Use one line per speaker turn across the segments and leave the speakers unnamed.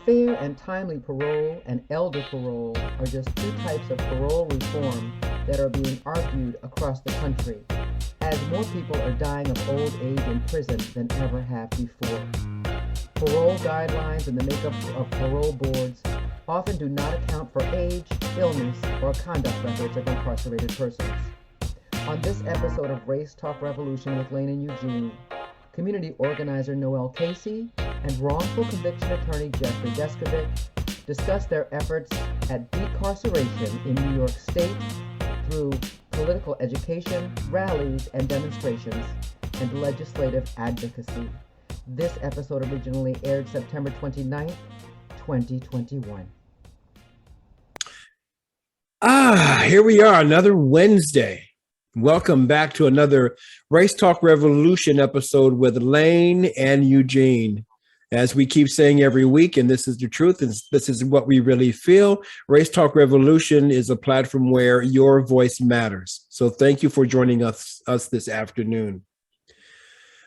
Fair and timely parole and elder parole are just two types of parole reform that are being argued across the country, as more people are dying of old age in prison than ever have before. Parole guidelines and the makeup of parole boards often do not account for age, illness, or conduct records of incarcerated persons. On this episode of Race Talk Revolution with Lane and Eugene, community organizer Noel Casey and wrongful conviction attorney Jeffrey Deskovic discuss their efforts at decarceration in New York State through political education, rallies, and demonstrations, and legislative advocacy. This episode originally aired September 29th, 2021.
Here we are, another Wednesday. Welcome back to another Race Talk Revolution episode with Lane and Eugene. As we keep saying every week, and this is the truth, and this is what we really feel, Race Talk Revolution is a platform where your voice matters. So thank you for joining us this afternoon.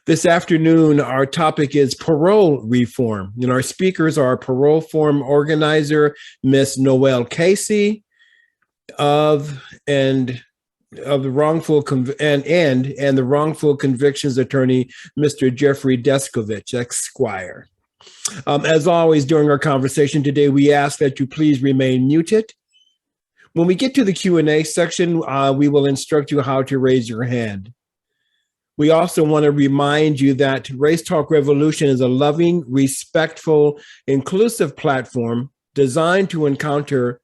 This afternoon, our topic is parole reform. Our speakers are Parole Forum organizer, Miss Noel Casey, of the wrongful and the wrongful convictions attorney, Mr. Jeffrey Deskovic, Esquire. As always, during our conversation today, we ask that you please remain muted. When we get to the Q&A section, we will instruct you how to raise your hand. We also want to remind you that Race Talk Revolution is a loving, respectful, inclusive platform designed to encourage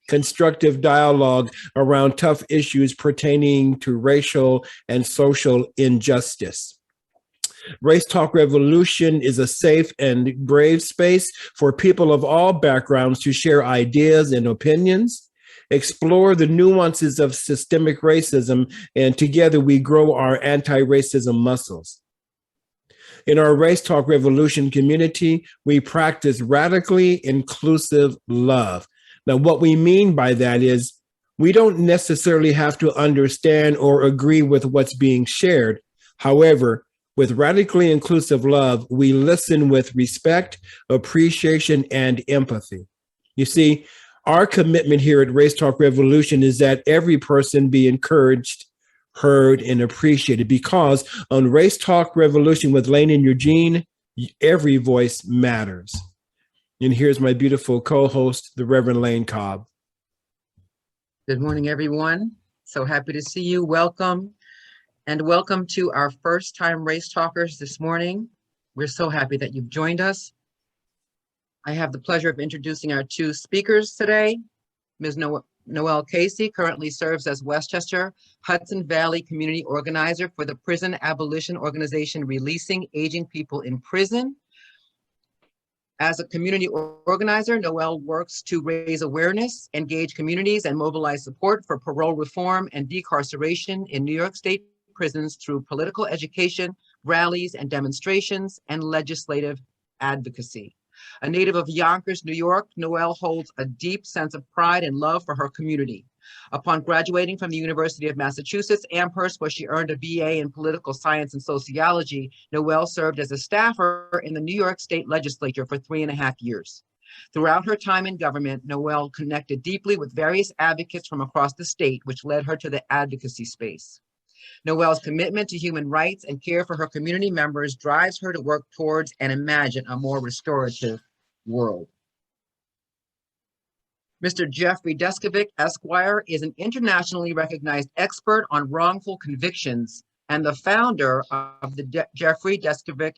constructive dialogue around tough issues pertaining to racial and social injustice. Race Talk Revolution is a safe and brave space for people of all backgrounds to share ideas and opinions, explore the nuances of systemic racism, and together we grow our anti-racism muscles. In our Race Talk Revolution community, we practice radically inclusive love. Now, what we mean by that is we don't necessarily have to understand or agree with what's being shared. However, with radically inclusive love, we listen with respect, appreciation, and empathy. You see, our commitment here at Race Talk Revolution is that every person be encouraged, heard, and appreciated, because on Race Talk Revolution with Lane and Eugene, every voice matters. And here's my beautiful co-host, the Reverend Lane Cobb.
Good morning, everyone. So happy to see you. Welcome. And welcome to our first time Race Talkers this morning. We're so happy that you've joined us. I have the pleasure of introducing our two speakers today. Ms. Noel Casey currently serves as Westchester Hudson Valley Community Organizer for the prison abolition organization Releasing Aging People in Prison. As a community organizer, Noel works to raise awareness, engage communities, and mobilize support for parole reform and decarceration in New York State prisons through political education, rallies and demonstrations, and legislative advocacy. A native of Yonkers, New York, Noel holds a deep sense of pride and love for her community. Upon graduating from the University of Massachusetts Amherst, where she earned a BA in political science and sociology, Noel served as a staffer in the New York State Legislature for 3.5 years. Throughout her time in government, Noel connected deeply with various advocates from across the state, which led her to the advocacy space. Noel's commitment to human rights and care for her community members drives her to work towards and imagine a more restorative world. Mr. Jeffrey Deskovic, Esquire, is an internationally recognized expert on wrongful convictions and the founder of the Jeffrey Deskovic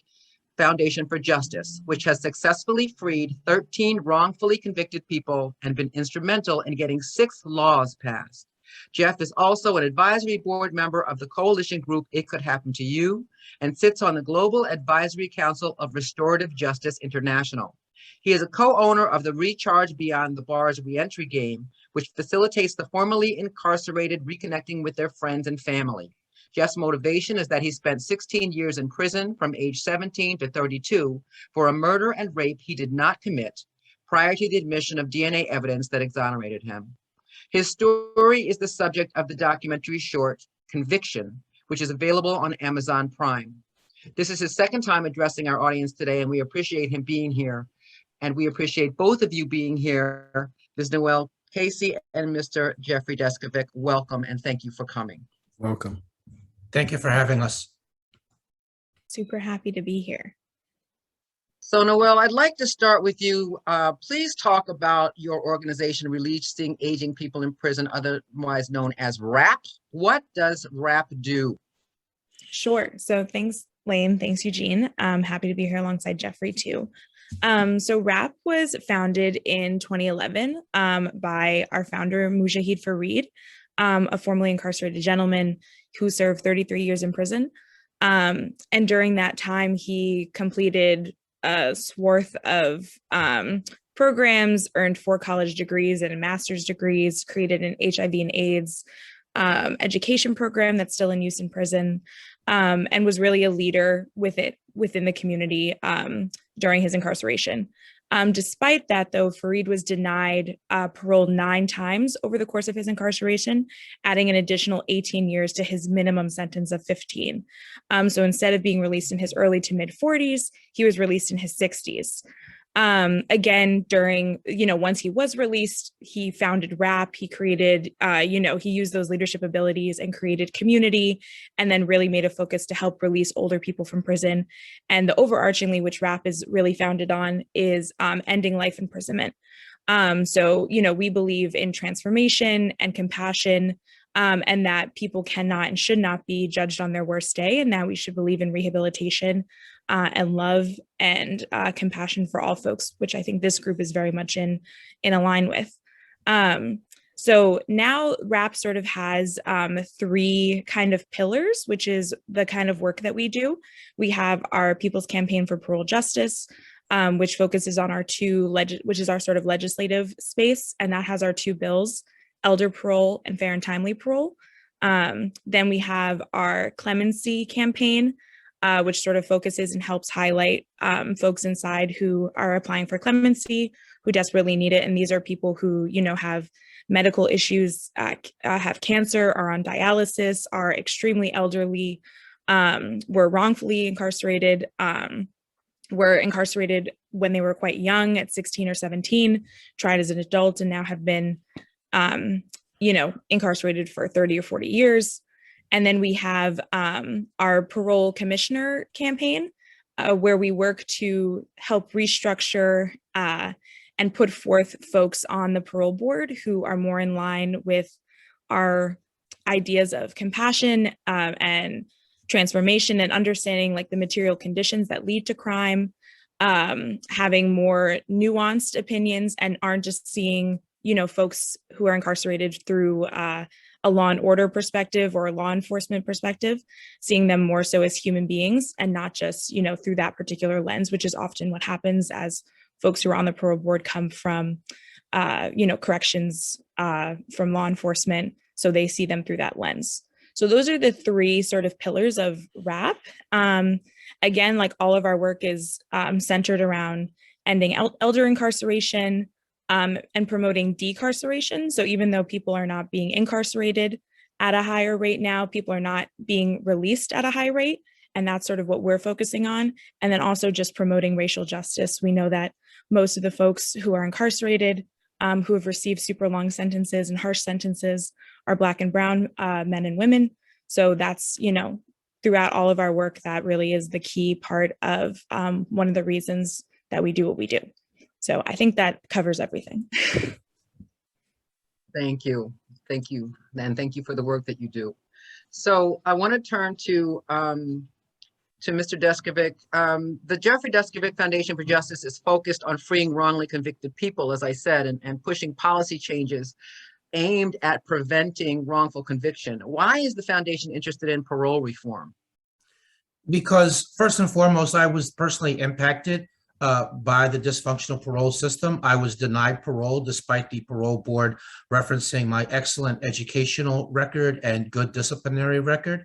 Foundation for Justice, which has successfully freed 13 wrongfully convicted people and been instrumental in getting 6 laws passed. Jeff is also an advisory board member of the coalition group It Could Happen to You and sits on the Global Advisory Council of Restorative Justice International. He is a co-owner of the Recharge Beyond the Bars Reentry game, which facilitates the formerly incarcerated reconnecting with their friends and family. Jeff's motivation is that he spent 16 years in prison from age 17 to 32 for a murder and rape he did not commit prior to the admission of DNA evidence that exonerated him. His story is the subject of the documentary short Conviction, which is available on Amazon Prime. This is his second time addressing our audience today, and we appreciate him being here. And we appreciate both of you being here, Ms. Noel Casey and Mr. Jeffrey Deskovic. Welcome, and thank you for coming.
Welcome.
Thank you for having us.
Super happy to be here.
So Noel, I'd like to start with you. Please talk about your organization, Releasing Aging People in Prison, otherwise known as R.A.P.P. What does R.A.P.P. do?
Sure. So thanks, Lane. Thanks, Eugene. I'm happy to be here alongside Jeffrey too. So R.A.P.P. was founded in 2011 by our founder, Mujahid Fareed, a formerly incarcerated gentleman who served 33 years in prison. And during that time, he completed a swath of programs, earned 4 college degrees and master's degrees, created an HIV and AIDS education program that's still in use in prison, and was really a leader within the community during his incarceration. Despite that, though, Fareed was denied parole 9 times over the course of his incarceration, adding an additional 18 years to his minimum sentence of 15. So instead of being released in his early to mid 40s, he was released in his 60s. Again, during, once he was released, he founded R.A.P.P. He created, he used those leadership abilities and created community, and then really made a focus to help release older people from prison. And the overarchingly, which R.A.P.P. is really founded on, is ending life imprisonment. So, we believe in transformation and compassion, and that people cannot and should not be judged on their worst day, and that we should believe in rehabilitation and love and compassion for all folks, which I think this group is very much in align with. So now R.A.P.P. sort of has 3 kind of pillars, which is the kind of work that we do. We have our People's Campaign for Parole Justice, which focuses on our which is our sort of legislative space, and that has our 2 bills, elder parole and fair and timely parole. Then we have our clemency campaign, which sort of focuses and helps highlight folks inside who are applying for clemency, who desperately need it. And these are people who, have medical issues, have cancer, are on dialysis, are extremely elderly, were wrongfully incarcerated, were incarcerated when they were quite young at 16 or 17, tried as an adult, and now have been, incarcerated for 30 or 40 years. And then we have our parole commissioner campaign, where we work to help restructure and put forth folks on the parole board who are more in line with our ideas of compassion and transformation, and understanding like the material conditions that lead to crime, having more nuanced opinions, and aren't just seeing, folks who are incarcerated through a law and order perspective or a law enforcement perspective, seeing them more so as human beings and not just, through that particular lens, which is often what happens as folks who are on the parole board come from, corrections, from law enforcement. So they see them through that lens. So those are the 3 sort of pillars of R.A.P.P. Again, like all of our work is centered around ending elder incarceration, and promoting decarceration. So even though people are not being incarcerated at a higher rate now, people are not being released at a high rate. And that's sort of what we're focusing on. And then also just promoting racial justice. We know that most of the folks who are incarcerated, who have received super long sentences and harsh sentences, are Black and brown men and women. So that's, throughout all of our work, that really is the key part of one of the reasons that we do what we do. So I think that covers everything.
Thank you. Thank you. And thank you for the work that you do. So I want to turn to Mr. Deskovic. The Jeffrey Deskovic Foundation for Justice is focused on freeing wrongly convicted people, as I said, and pushing policy changes aimed at preventing wrongful conviction. Why is the foundation interested in parole reform?
Because first and foremost, I was personally impacted by the dysfunctional parole system. I was denied parole despite the parole board referencing my excellent educational record and good disciplinary record.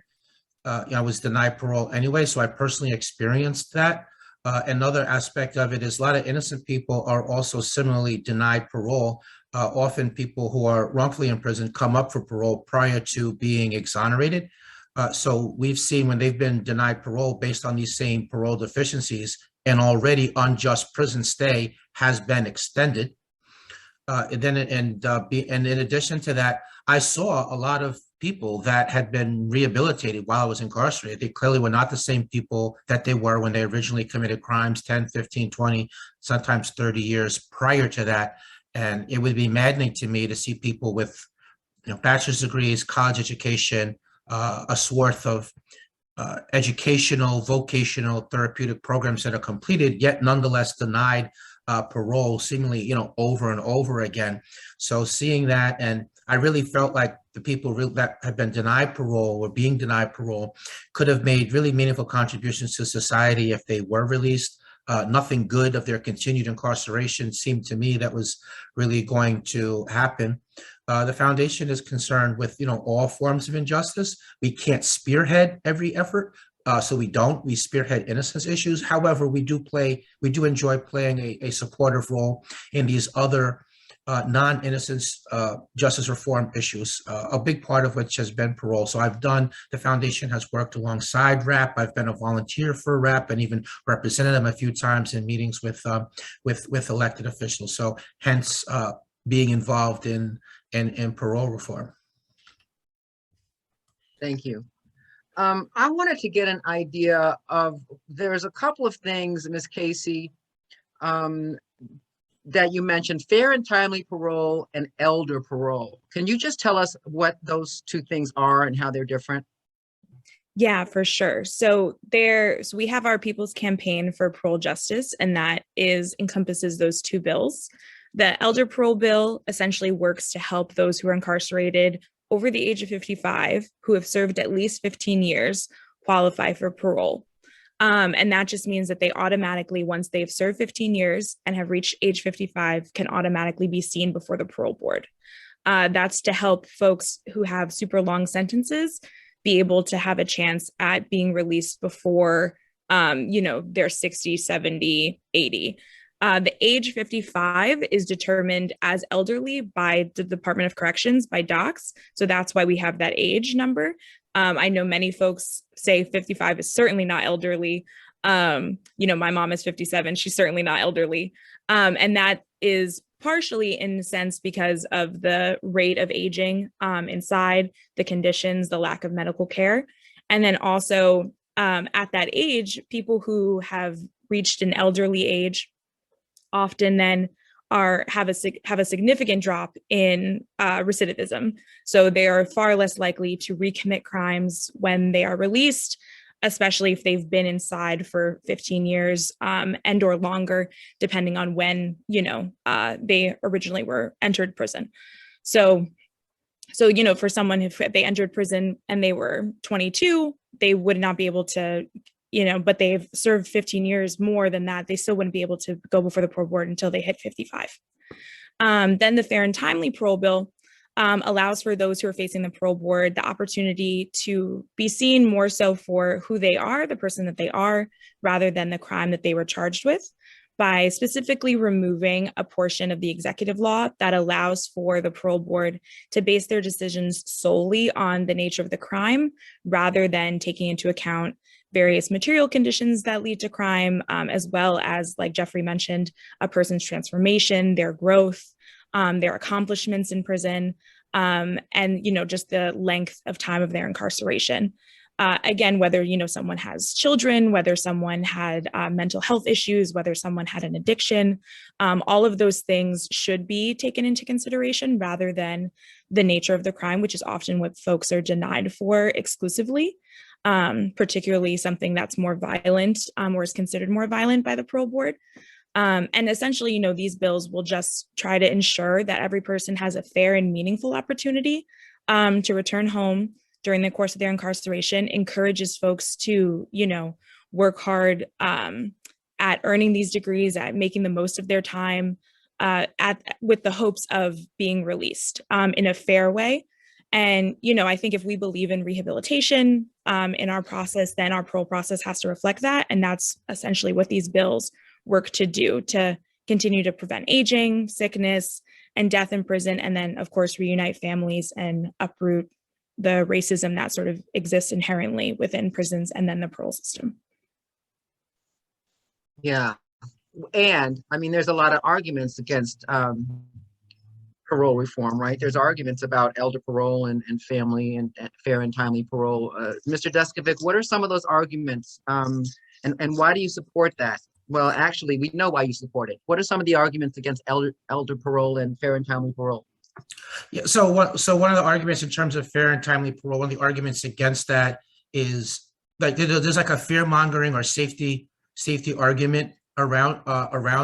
I was denied parole anyway, so I personally experienced that. Another aspect of it is a lot of innocent people are also similarly denied parole. Often people who are wrongfully imprisoned come up for parole prior to being exonerated. So we've seen when they've been denied parole based on these same parole deficiencies, an already unjust prison stay has been extended. And in addition to that, I saw a lot of people that had been rehabilitated while I was incarcerated. They clearly were not the same people that they were when they originally committed crimes 10, 15, 20, sometimes 30 years prior to that. And it would be maddening to me to see people with, bachelor's degrees, college education, a swath of educational, vocational, therapeutic programs that are completed, yet nonetheless denied parole, seemingly, over and over again. So seeing that, and I really felt like the people that had been denied parole or being denied parole could have made really meaningful contributions to society if they were released. Nothing good of their continued incarceration seemed to me that was really going to happen. The foundation is concerned with, all forms of injustice. We can't spearhead every effort, so we spearhead innocence issues. However, we do enjoy playing a supportive role in these other non-innocence justice reform issues, a big part of which has been parole. So the foundation has worked alongside RAPP. I've been a volunteer for RAPP and even represented them a few times in meetings with elected officials. So hence being involved in parole reform.
Thank you. I wanted to get an idea of, there's a couple of things, Ms. Casey, that you mentioned: fair and timely parole and elder parole. Can you just tell us what those two things are and how they're different?
Yeah, for sure. So we have our People's Campaign for Parole Justice, and that encompasses those two bills. The elder parole bill essentially works to help those who are incarcerated over the age of 55 who have served at least 15 years qualify for parole. And that just means that they automatically, once they've served 15 years and have reached age 55, can automatically be seen before the parole board. That's to help folks who have super long sentences be able to have a chance at being released before, they're 60, 70, 80. The age 55 is determined as elderly by the Department of Corrections, by docs. So that's why we have that age number. I know many folks say 55 is certainly not elderly. My mom is 57. She's certainly not elderly. And that is partially in a sense because of the rate of aging inside, the conditions, the lack of medical care. And then also at that age, people who have reached an elderly age often then have a significant drop in recidivism. So they are far less likely to recommit crimes when they are released, especially if they've been inside for 15 years and or longer, depending on when, they originally were entered prison. So, for someone, if they entered prison and they were 22, they would not be able to, but they've served 15 years more than that, they still wouldn't be able to go before the parole board until they hit 55. Then the fair and timely parole bill allows for those who are facing the parole board the opportunity to be seen more so for who they are, the person that they are, rather than the crime that they were charged with, by specifically removing a portion of the executive law that allows for the parole board to base their decisions solely on the nature of the crime, rather than taking into account various material conditions that lead to crime, as well as, like Jeffrey mentioned, a person's transformation, their growth, their accomplishments in prison, and just the length of time of their incarceration. Again, whether someone has children, whether someone had mental health issues, whether someone had an addiction, all of those things should be taken into consideration rather than the nature of the crime, which is often what folks are denied for exclusively. Particularly something that's more violent or is considered more violent by the parole board. And essentially, these bills will just try to ensure that every person has a fair and meaningful opportunity to return home during the course of their incarceration, encourages folks to, work hard at earning these degrees, at making the most of their time, with the hopes of being released in a fair way. And, I think if we believe in rehabilitation in our process, then our parole process has to reflect that. And that's essentially what these bills work to do, to continue to prevent aging, sickness, and death in prison. And then, of course, reunite families and uproot the racism that sort of exists inherently within prisons and then the parole system.
Yeah. And I mean, there's a lot of arguments against parole reform, right? There's arguments about elder parole and family and fair and timely parole. Mr. Deskovic, what are some of those arguments? And why do you support that? Well, actually, we know why you support it. What are some of the arguments against elder parole and fair and timely parole?
Yeah, so one of the arguments in terms of fair and timely parole, one of the arguments against that is like there's like a fear mongering or safety argument around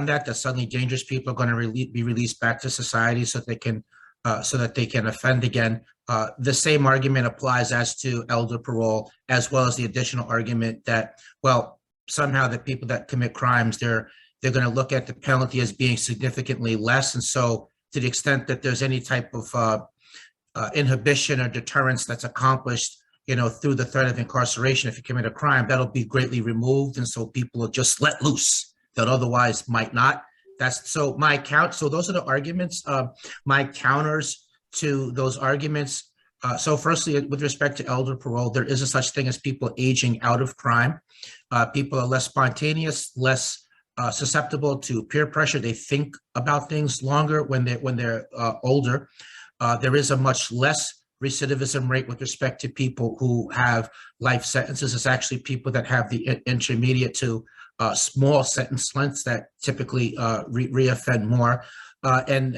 that suddenly dangerous people are going to be released back to society so that they can offend again. The same argument applies as to elder parole, as well as the additional argument that, well, somehow the people that commit crimes, they're going to look at the penalty as being significantly less, and so to the extent that there's any type of inhibition or deterrence that's accomplished, through the threat of incarceration, if you commit a crime, that'll be greatly removed, and so people will just let loose that otherwise might not. So those are the arguments. My counters to those arguments. So firstly, with respect to elder parole, there is a such thing as people aging out of crime. People are less spontaneous, less susceptible to peer pressure. They think about things longer when they're older. There is a much less recidivism rate with respect to people who have life sentences. It's actually people that have the intermediate to small sentence lengths that typically reoffend more. And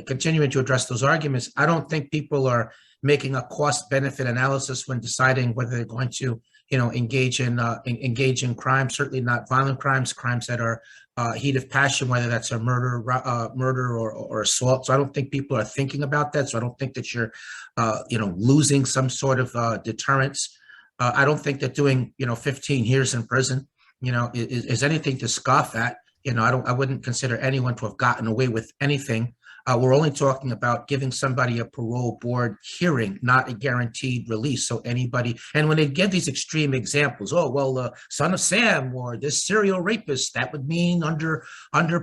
continuing to address those arguments, I don't think people are making a cost-benefit analysis when deciding whether they're going to, engage in crime. Certainly not violent crimes that are heat of passion, whether that's a murder or assault. So I don't think people are thinking about that. So I don't think that you're, losing some sort of deterrence. I don't think that doing, 15 years in prison, is anything to scoff at. I wouldn't consider anyone to have gotten away with anything. We're only talking about giving somebody a parole board hearing, not a guaranteed release. So anybody, and when they give these extreme examples, son of Sam or this serial rapist, that would mean under elder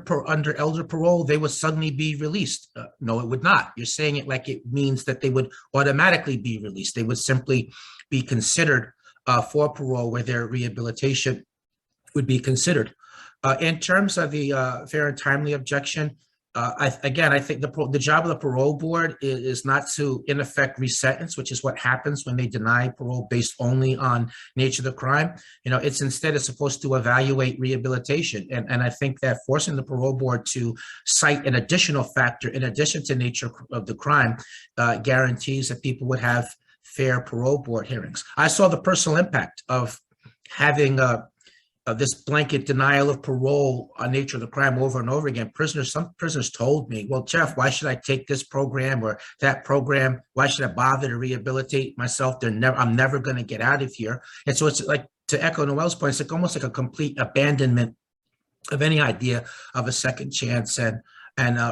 parole, they would suddenly be released. No, it would not. You're saying it like it means that they would automatically be released. They would simply be considered for parole, where their rehabilitation would be considered. In terms of the fair and timely objection, I think the job of the parole board is not to, in effect, resentence, which is what happens when they deny parole based only on nature of the crime. It's instead it's supposed to evaluate rehabilitation. And I think that forcing the parole board to cite an additional factor in addition to nature of the crime guarantees that people would have fair parole board hearings. I saw the personal impact of having this blanket denial of parole on nature of the crime over and over again. Some prisoners told me, well, Jeff, why should I take this program or that program? Why should I bother to rehabilitate myself? I'm never going to get out of here. And so it's like, to echo Noel's point, it's like almost like a complete abandonment of any idea of a second chance and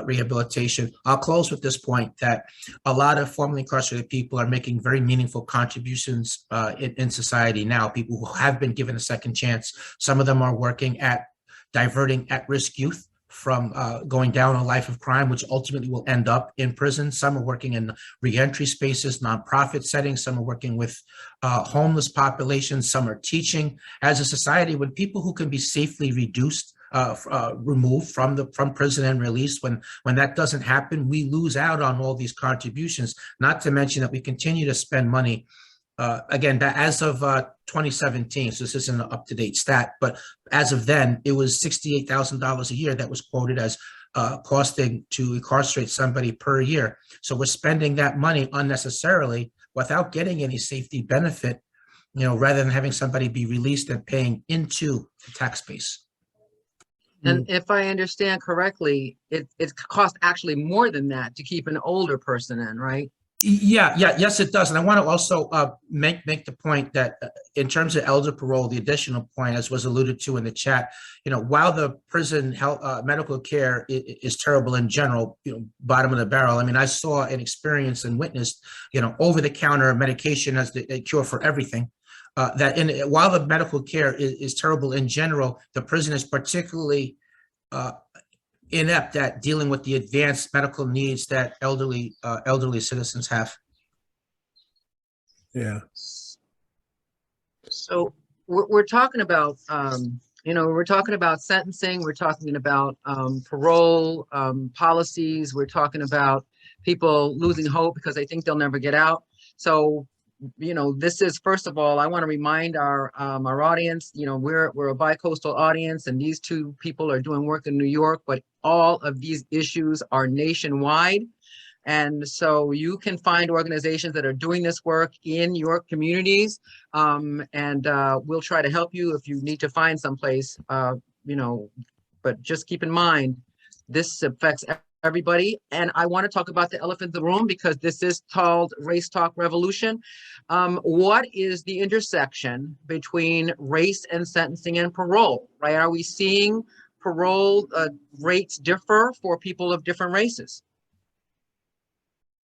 rehabilitation. I'll close with this point that a lot of formerly incarcerated people are making very meaningful contributions in society now, people who have been given a second chance. Some of them are working at diverting at-risk youth from going down a life of crime, which ultimately will end up in prison. Some are working in reentry spaces, nonprofit settings. Some are working with homeless populations. Some are teaching. As a society, when people who can be safely removed from prison and released, when that doesn't happen, we lose out on all these contributions. Not to mention that we continue to spend money. Again, as of 2017, so this isn't an up-to-date stat, but as of then, it was $68,000 a year that was quoted as costing to incarcerate somebody per year. So we're spending that money unnecessarily without getting any safety benefit, rather than having somebody be released and paying into the tax base.
And if I understand correctly, it costs actually more than that to keep an older person in, right?
Yes, it does. And I want to also make the point that in terms of elder parole, the additional point, as was alluded to in the chat, while the prison health medical care is terrible in general, bottom of the barrel. I mean, I saw and experienced and witnessed, over-the-counter medication as the cure for everything. While the medical care is terrible in general, the prison is particularly inept at dealing with the advanced medical needs that elderly citizens have.
Yeah.
So we're talking about, we're talking about sentencing, we're talking about parole policies, we're talking about people losing hope because they think they'll never get out. So, this is, first of all, I want to remind our audience, we're a bi-coastal audience, and these two people are doing work in New York, but all of these issues are nationwide. And so you can find organizations that are doing this work in your communities, and we'll try to help you if you need to find someplace, but just keep in mind, this affects everybody. And I want to talk about the elephant in the room because this is called Race Talk Revolution. What is the intersection between race and sentencing and parole, right? Are we seeing parole rates differ for people of different races?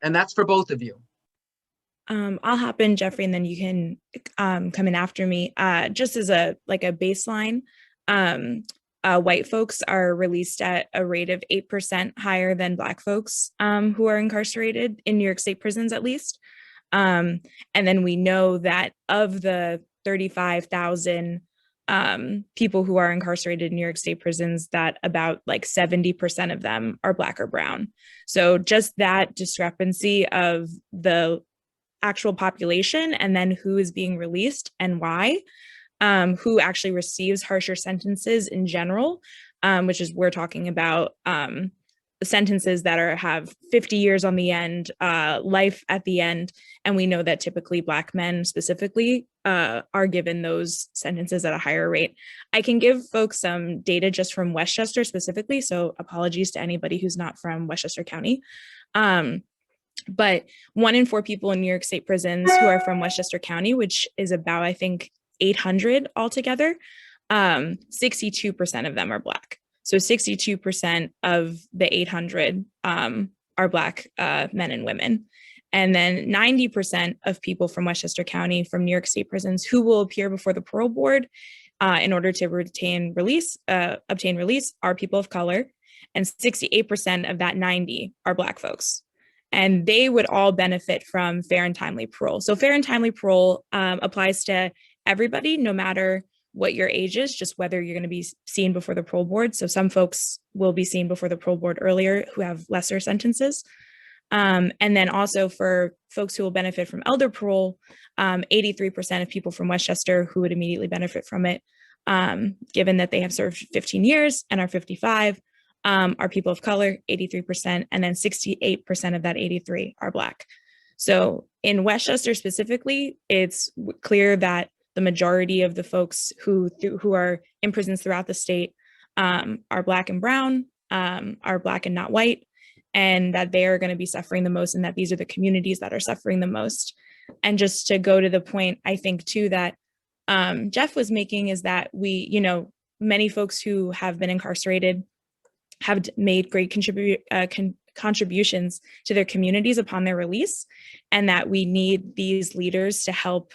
And that's for both of you.
I'll hop in, Jeffrey, and then you can come in after me. Just as a baseline, white folks are released at a rate of 8% higher than Black folks who are incarcerated in New York State prisons, at least. And then we know that of the 35,000 people who are incarcerated in New York State prisons, that about 70% of them are Black or brown. So just that discrepancy of the actual population and then who is being released and why, who actually receives harsher sentences in general, which is, we're talking about sentences that have 50 years on the end, life at the end. And we know that typically Black men specifically are given those sentences at a higher rate. I can give folks some data just from Westchester specifically, so apologies to anybody who's not from Westchester County. But 1 in 4 people in New York State prisons who are from Westchester County, which is about, I think, 800 altogether, 62% of them are Black. So 62% of the 800 are Black men and women. And then 90% of people from Westchester County, from New York State prisons, who will appear before the Parole Board in order to obtain release, are people of color. And 68% of that 90 are Black folks. And they would all benefit from fair and timely parole. So fair and timely parole applies to everybody, no matter what your age is, just whether you're going to be seen before the Parole Board. So some folks will be seen before the Parole Board earlier who have lesser sentences. And then also for folks who will benefit from elder parole, 83% of people from Westchester who would immediately benefit from it, given that they have served 15 years and are 55, are people of color, 83%, and then 68% of that 83 are Black. So in Westchester specifically, it's clear that the majority of the folks who are in prisons throughout the state are Black and brown, are Black and not white, and that they are going to be suffering the most, and that these are the communities that are suffering the most. And just to go to the point, I think too, that Jeff was making, is that we, many folks who have been incarcerated have made great contributions to their communities upon their release, and that we need these leaders to help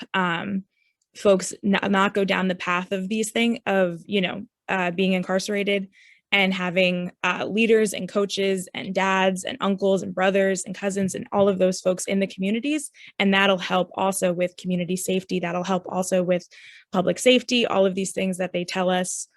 folks not go down the path of these things of, being incarcerated, and having leaders and coaches and dads and uncles and brothers and cousins and all of those folks in the communities. And that'll help also with community safety. That'll help also with public safety, all of these things that they tell us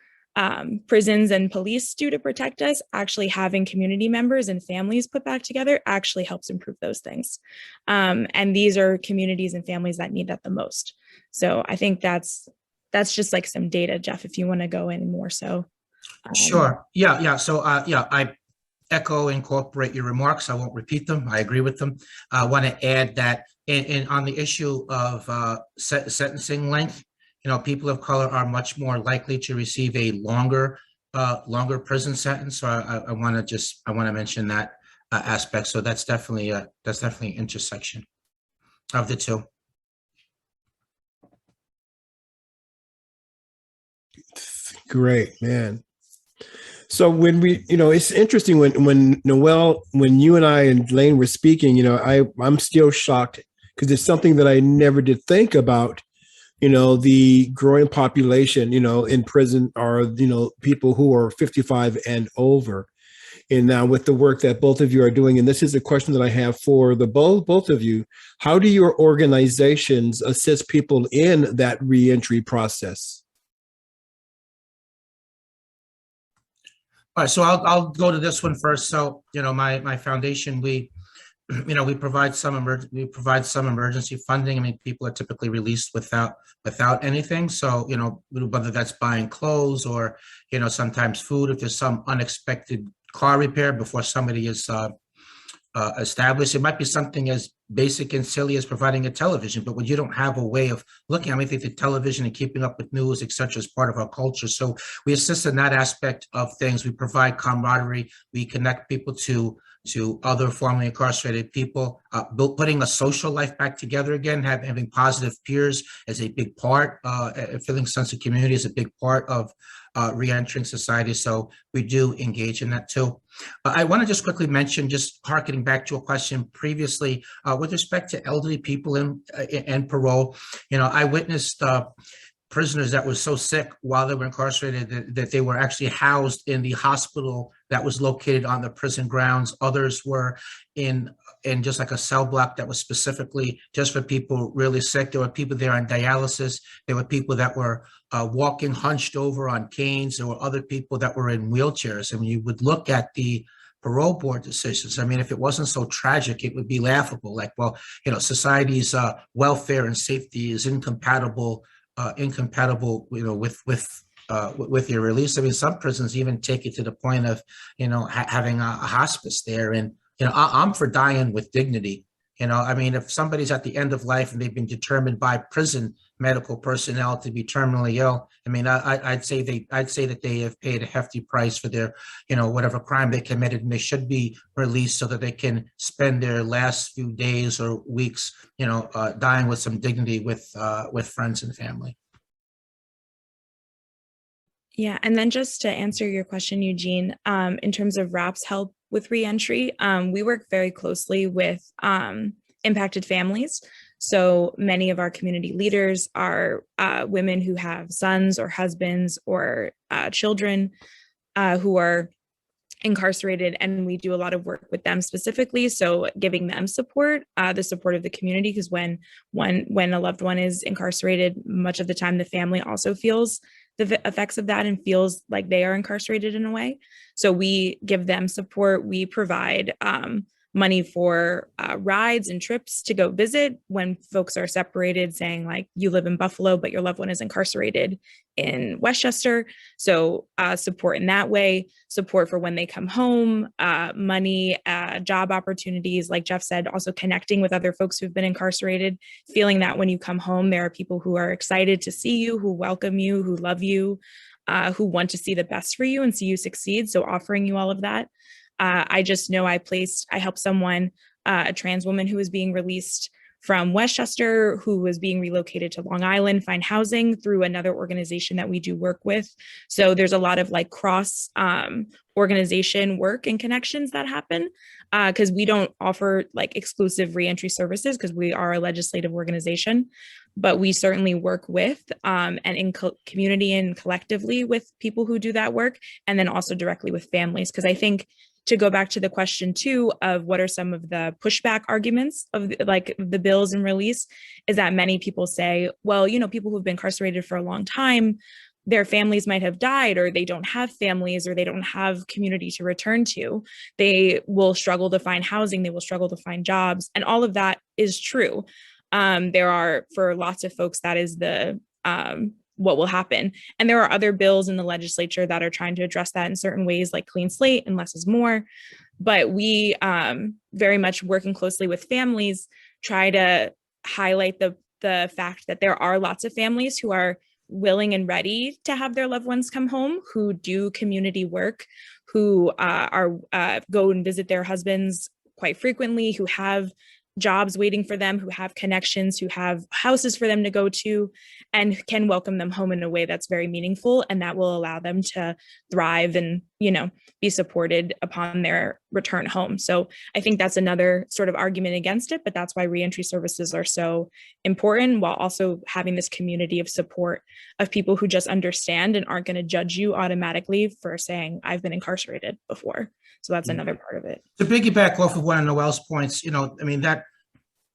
prisons and police do to protect us. Actually having community members and families put back together actually helps improve those things. And these are communities and families that need that the most. So I think that's just some data, Jeff, if you want to go in more so.
Sure. Yeah. So, I echo and incorporate your remarks. I won't repeat them. I agree with them. I want to add that on the issue of sentencing length, people of color are much more likely to receive a longer prison sentence. So I want to mention that aspect. So that's definitely an intersection of the two.
Great, man. So when we, it's interesting when Noel, when you and I and Lane were speaking, I'm still shocked because it's something that I never did think about, the growing population, in prison are, people who are 55 and over. And now with the work that both of you are doing, and this is a question that I have for the both of you, how do your organizations assist people in that reentry process?
All right, so I'll go to this one first. So, my foundation, we provide some emergency funding. I mean, people are typically released without anything. So, whether that's buying clothes or, sometimes food, if there's some unexpected car repair before somebody is established. It might be something as basic and silly as providing a television, but when you don't have a way of looking, I think the television and keeping up with news, et cetera, is part of our culture. So we assist in that aspect of things. We provide camaraderie. We connect people to other formerly incarcerated people, putting a social life back together again, having positive peers is a big part, feeling sense of community is a big part of re-entering society. So we do engage in that too. I want to just quickly mention, just harkening back to a question previously, with respect to elderly people and parole, I witnessed prisoners that were so sick while they were incarcerated that they were actually housed in the hospital that was located on the prison grounds. Others were in just like a cell block that was specifically just for people really sick. There were people there on dialysis. There were people that were walking hunched over on canes. There were other people that were in wheelchairs. And you would look at the parole board decisions. I mean, if it wasn't so tragic, it would be laughable. Like, well, society's welfare and safety is incompatible, with your release. I mean, some prisons even take it to the point of, having a hospice there. And, I'm for dying with dignity. I mean, if somebody's at the end of life and they've been determined by prison medical personnel to be terminally ill, I mean, I'd say that they have paid a hefty price for their, whatever crime they committed, and they should be released so that they can spend their last few days or weeks, dying with some dignity with friends and family.
Yeah, and then just to answer your question, Eugene, in terms of RAPP's help with reentry, we work very closely with impacted families. So many of our community leaders are women who have sons or husbands or children who are incarcerated, and we do a lot of work with them specifically. So giving them support, the support of the community, because when a loved one is incarcerated, much of the time the family also feels the effects of that and feels like they are incarcerated in a way. So we give them support. We provide money for rides and trips to go visit when folks are separated, saying like, you live in Buffalo, but your loved one is incarcerated in Westchester. So support in that way, support for when they come home, money, job opportunities, like Jeff said, also connecting with other folks who've been incarcerated, feeling that when you come home, there are people who are excited to see you, who welcome you, who love you, who want to see the best for you and see you succeed. So offering you all of that. I just know I helped someone, a trans woman who was being released from Westchester, who was being relocated to Long Island, find housing through another organization that we do work with. So there's a lot of like cross organization work and connections that happen because we don't offer like exclusive reentry services because we are a legislative organization, but we certainly work with and in community and collectively with people who do that work, and then also directly with families. Because I think, to go back to the question too of what are some of the pushback arguments of like the bills and release, is that many people say, well, people who've been incarcerated for a long time, their families might have died, or they don't have families, or they don't have community to return to. They will struggle to find housing, they will struggle to find jobs. And all of that is true. There are, for lots of folks, that is the what will happen. And there are other bills in the legislature that are trying to address that in certain ways, like clean slate and less is more. But we very much working closely with families, try to highlight the fact that there are lots of families who are willing and ready to have their loved ones come home, who do community work, who go and visit their husbands quite frequently, who have jobs waiting for them, who have connections, who have houses for them to go to, and can welcome them home in a way that's very meaningful and that will allow them to thrive and, be supported upon their return home. So I think that's another sort of argument against it, but that's why reentry services are so important, while also having this community of support of people who just understand and aren't going to judge you automatically for saying, I've been incarcerated before. So that's another part of it.
To piggyback off of one of Noel's points,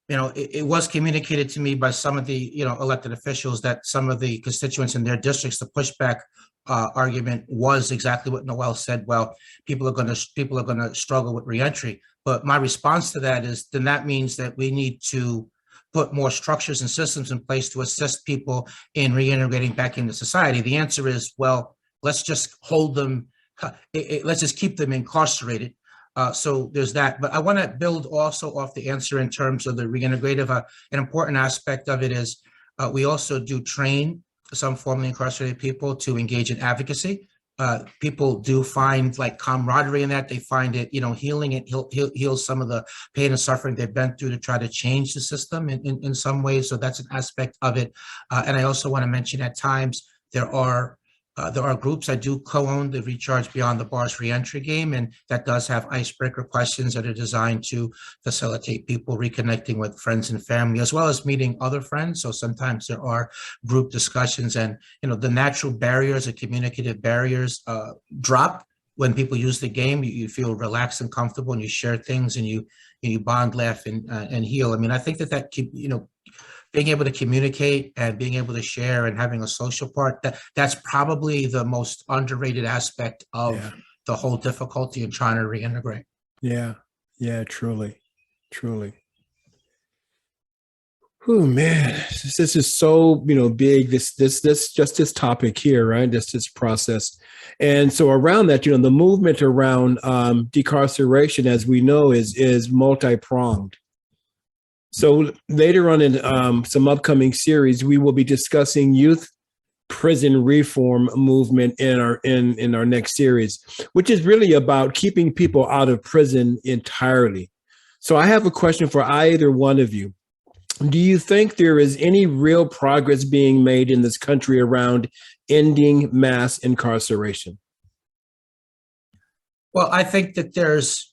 it was communicated to me by some of the, elected officials that some of the constituents in their districts, the pushback argument was exactly what Noel said. Well, people are going to struggle with reentry. But my response to that is, then that means that we need to put more structures and systems in place to assist people in reintegrating back into society. The answer is, well, let's just hold them, let's just keep them incarcerated. So there's that. But I want to build also off the answer in terms of the reintegrative. An important aspect of it is we also do train some formerly incarcerated people to engage in advocacy. People do find like camaraderie in that. They find it, healing. It heals some of the pain and suffering they've been through to try to change the system in some ways. So that's an aspect of it. And I also want to mention at times there are groups. I do co-own the Recharge Beyond the Bars reentry game, and that does have icebreaker questions that are designed to facilitate people reconnecting with friends and family, as well as meeting other friends. So sometimes there are group discussions, and the natural barriers, the communicative barriers drop when people use the game. You feel relaxed and comfortable, and you share things, and you bond, laugh, and heal. I mean, I think that being able to communicate and being able to share and having a social part, that's probably the most underrated aspect of the whole difficulty in trying to reintegrate.
Yeah, truly. Oh man, this is so big. This topic here, right? This process, and so around that, the movement around decarceration, as we know, is multi-pronged. So later on in some upcoming series, we will be discussing youth prison reform movement in our next series, which is really about keeping people out of prison entirely. So I have a question for either one of you. Do you think there is any real progress being made in this country around ending mass incarceration?
Well, I think that there's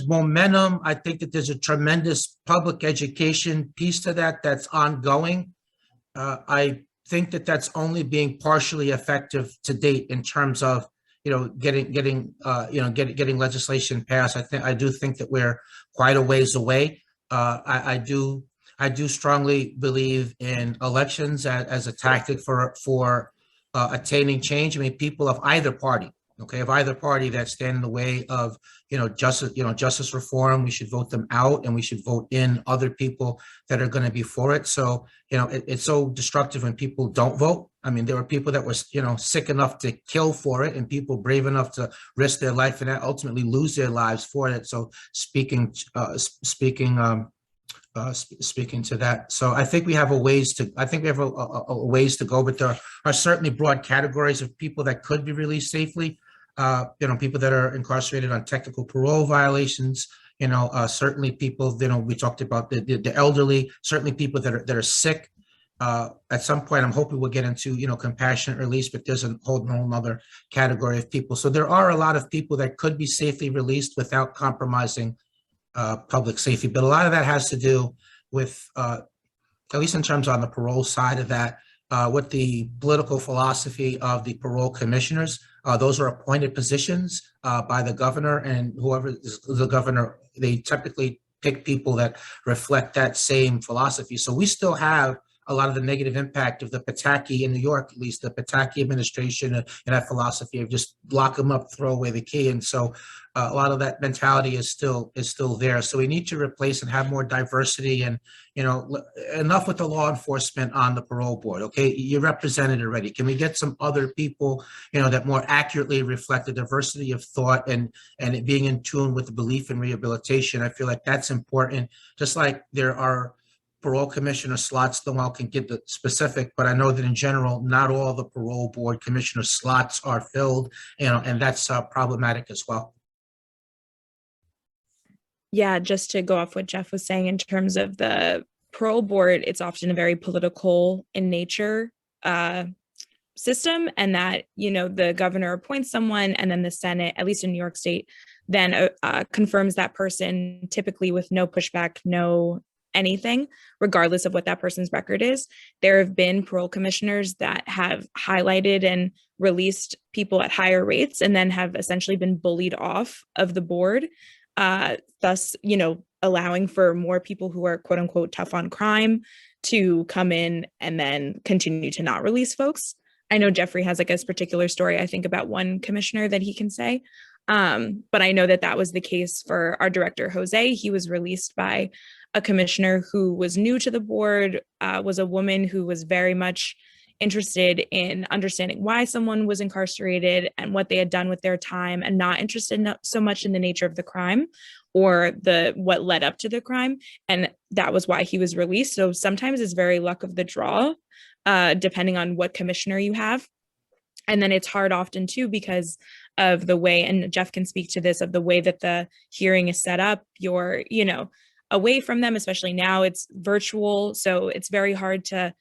momentum. I think that there's a tremendous public education piece to that that's ongoing. I think that that's only being partially effective to date in terms of getting legislation passed. I do think that we're quite a ways away. I do strongly believe in elections as a tactic for attaining change. I mean, people of either party. Okay, of either party that stand in the way of justice reform, we should vote them out, and we should vote in other people that are going to be for it. So it's so destructive when people don't vote. I mean, there were people that were sick enough to kill for it, and people brave enough to risk their life and ultimately lose their lives for it. So speaking to that, so I think we have a ways to go, but there are certainly broad categories of people that could be released safely. People that are incarcerated on technical parole violations, certainly people, we talked about the elderly, certainly people that are sick. At some point, I'm hoping we'll get into, compassionate release, but there's a whole other category of people. So there are a lot of people that could be safely released without compromising public safety. But a lot of that has to do with, at least in terms on the parole side of that, with the political philosophy of the parole commissioners. Those are appointed positions by the governor, and whoever is the governor, they typically pick people that reflect that same philosophy. So we still have a lot of the negative impact of the Pataki in New York, at least the Pataki administration and that philosophy of just lock them up, throw away the key. And so a lot of that mentality is still there. So we need to replace and have more diversity, and enough with the law enforcement on the parole board. Okay, you're represented already. Can we get some other people, that more accurately reflect the diversity of thought and it being in tune with the belief in rehabilitation? I feel like that's important. Just like there are parole commissioner slots, Noel can get the specific, but I know that in general, not all the parole board commissioner slots are filled, and that's problematic as well.
Yeah, just to go off what Jeff was saying in terms of the parole board, it's often very political in nature system, and that, the governor appoints someone and then the Senate, at least in New York State, then confirms that person, typically with no pushback, no anything, regardless of what that person's record is. There have been parole commissioners that have highlighted and released people at higher rates and then have essentially been bullied off of the board, thus, allowing for more people who are quote unquote tough on crime to come in and then continue to not release folks. I know Jeffrey has like a particular story, I think, about one commissioner that he can say. But I know that was the case for our director, Jose. He was released by a commissioner who was new to the board, was a woman who was very much interested in understanding why someone was incarcerated and what they had done with their time, and not interested so much in the nature of the crime or what led up to the crime. And that was why he was released. So sometimes it's very luck of the draw, depending on what commissioner you have. And then it's hard often too, because of the way, and Jeff can speak to this, of the way that the hearing is set up. You're, away from them, especially now it's virtual. So it's very hard to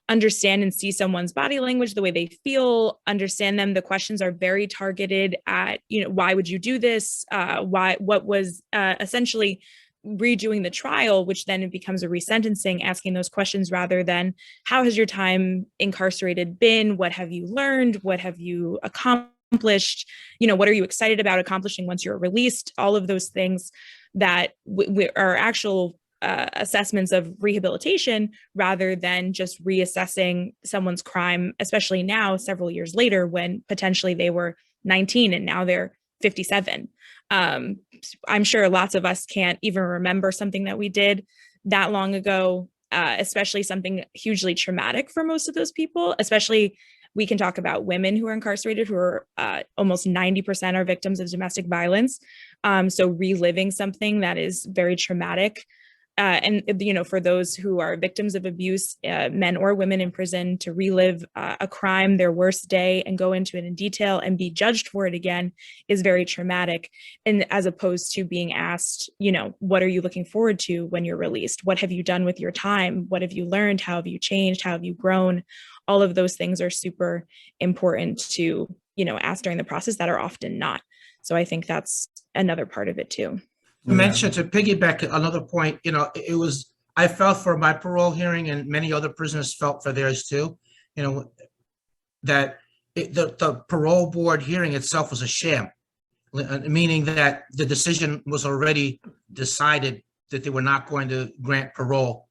understand and see someone's body language, the way they feel, understand them. The questions are very targeted at, why would you do this? What was essentially redoing the trial, which then it becomes a resentencing, asking those questions rather than how has your time incarcerated been? What have you learned? What have you accomplished? What are you excited about accomplishing once you're released? All of those things that are actual assessments of rehabilitation, rather than just reassessing someone's crime, especially now, several years later, when potentially they were 19 and now they're 57. I'm sure lots of us can't even remember something that we did that long ago, especially something hugely traumatic for most of those people. Especially, we can talk about women who are incarcerated, who are almost 90% are victims of domestic violence. So reliving something that is very traumatic. And, for those who are victims of abuse, men or women in prison, to relive a crime, their worst day, and go into it in detail and be judged for it again is very traumatic. And as opposed to being asked, what are you looking forward to when you're released? What have you done with your time? What have you learned? How have you changed? How have you grown? All of those things are super important to, ask during the process, that are often not. So I think that's another part of it too.
Mention, to piggyback another point, I felt for my parole hearing, and many other prisoners felt for theirs too, that the parole board hearing itself was a sham, meaning that the decision was already decided that they were not going to grant parole,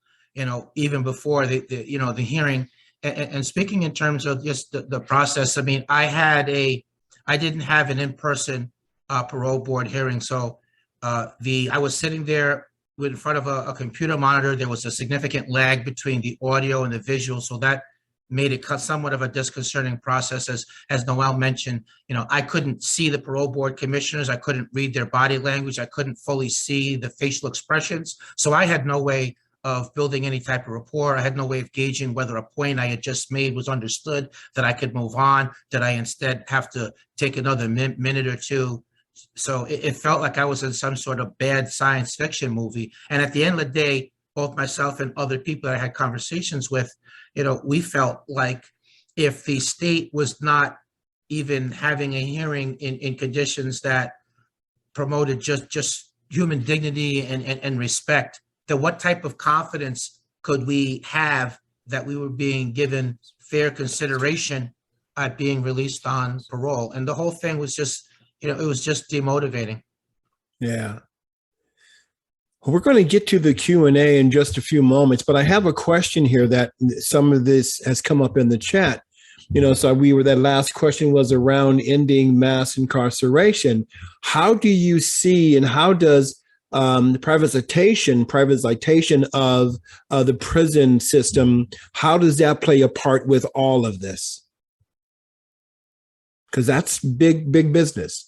even before the hearing. And speaking in terms of just the process, I mean, I didn't have an in-person parole board hearing, so I was sitting there in front of a computer monitor. There was a significant lag between the audio and the visual, so that made it somewhat of a disconcerting process. As Noel mentioned, I couldn't see the parole board commissioners. I couldn't read their body language. I couldn't fully see the facial expressions. So I had no way of building any type of rapport. I had no way of gauging whether a point I had just made was understood, that I could move on, that I instead have to take another minute or two. So it felt like I was in some sort of bad science fiction movie. And at the end of the day, both myself and other people that I had conversations with, we felt like if the state was not even having a hearing in conditions that promoted just human dignity and respect, then what type of confidence could we have that we were being given fair consideration at being released on parole? And the whole thing was just, it was just demotivating.
Yeah. Well, we're going to get to the Q&A in just a few moments, but I have a question here that some of this has come up in the chat. So that last question was around ending mass incarceration. How do you see, and how does privatization of the prison system, how does that play a part with all of this? Because that's big business.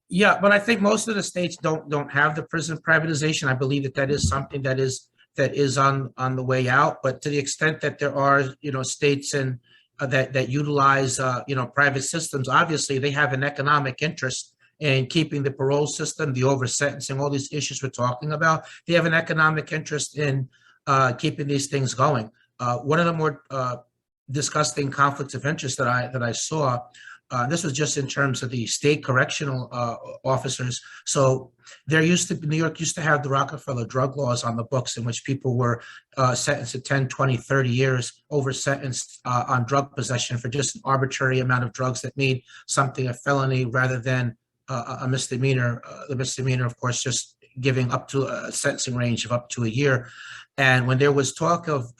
Yeah, but I think most of the states don't have the prison privatization. I believe that is something that is on the way out. But to the extent that there are states and that utilize private systems, obviously they have an economic interest in keeping the parole system, the over sentencing, all these issues we're talking about. They have an economic interest in keeping these things going. One of the more disgusting conflicts of interest that I saw. This was just in terms of the state correctional officers. So New York used to have the Rockefeller drug laws on the books, in which people were sentenced to 10, 20, 30 years, over sentenced on drug possession for just an arbitrary amount of drugs that made something a felony rather than a misdemeanor. The misdemeanor, of course, just giving up to a sentencing range of up to a year. And when there was talk of,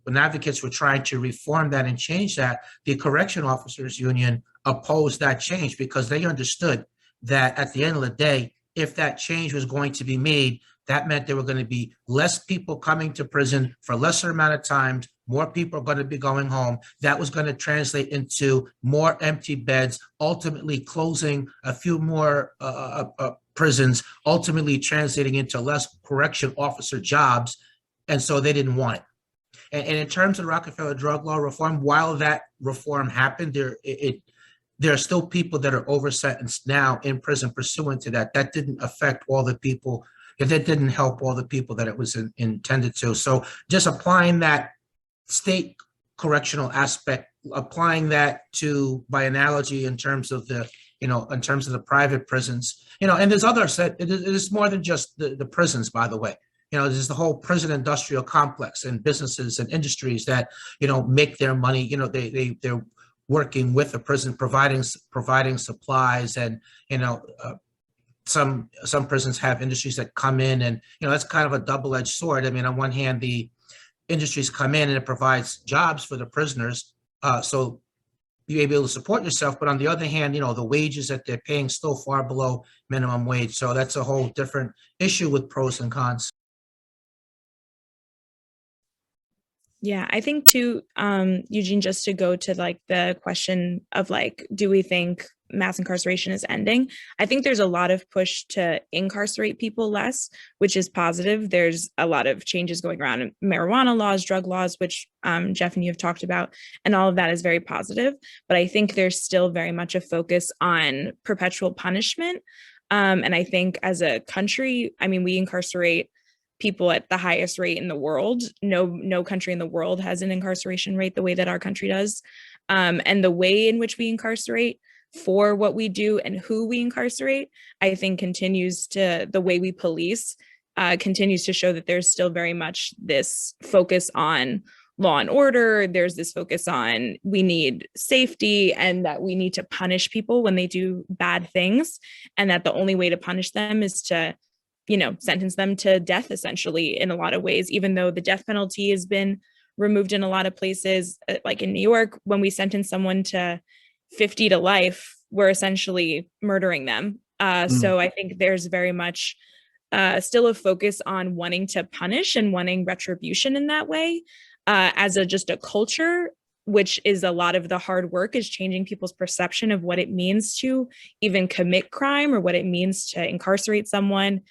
when advocates were trying to reform that and change that, the Correction Officers Union opposed that change because they understood that at the end of the day, if that change was going to be made, that meant there were going to be less people coming to prison for a lesser amount of time, more people are going to be going home. That was going to translate into more empty beds, ultimately closing a few more prisons, ultimately translating into less correction officer jobs. And so they didn't want it. And in terms of Rockefeller drug law reform, while that reform happened, there are still people that are over sentenced now in prison pursuant to that. That didn't affect all the people. That didn't help all the people that it was intended to. So just applying that state correctional aspect, applying that to, by analogy, in terms of the, in terms of the private prisons, and there's other set. It is more than just the prisons, by the way. There's the whole prison industrial complex and businesses and industries that, make their money. They're working with the prison, providing supplies, and, some prisons have industries that come in, and, that's kind of a double-edged sword. I mean, on one hand, the industries come in and it provides jobs for the prisoners. So you're able to support yourself. But on the other hand, the wages that they're paying still far below minimum wage. So that's a whole different issue with pros and cons.
Yeah, I think too, Eugene, just to go to like the question of like, do we think mass incarceration is ending? I think there's a lot of push to incarcerate people less, which is positive. There's a lot of changes going around in marijuana laws, drug laws, which Jeff and you have talked about, and all of that is very positive. But I think there's still very much a focus on perpetual punishment. And I think as a country, I mean, we incarcerate people at the highest rate in the world. No country in the world has an incarceration rate the way that our country does. And the way in which we incarcerate, for what we do and who we incarcerate, I think the way we police continues to show that there's still very much this focus on law and order. There's this focus on we need safety and that we need to punish people when they do bad things. And that the only way to punish them is to sentence them to death, essentially, in a lot of ways, even though the death penalty has been removed in a lot of places. Like in New York, when we sentence someone to 50 to life, we're essentially murdering them. So I think there's very much still a focus on wanting to punish and wanting retribution in that way as just a culture, which is a lot of the hard work is changing people's perception of what it means to even commit crime or what it means to incarcerate someone.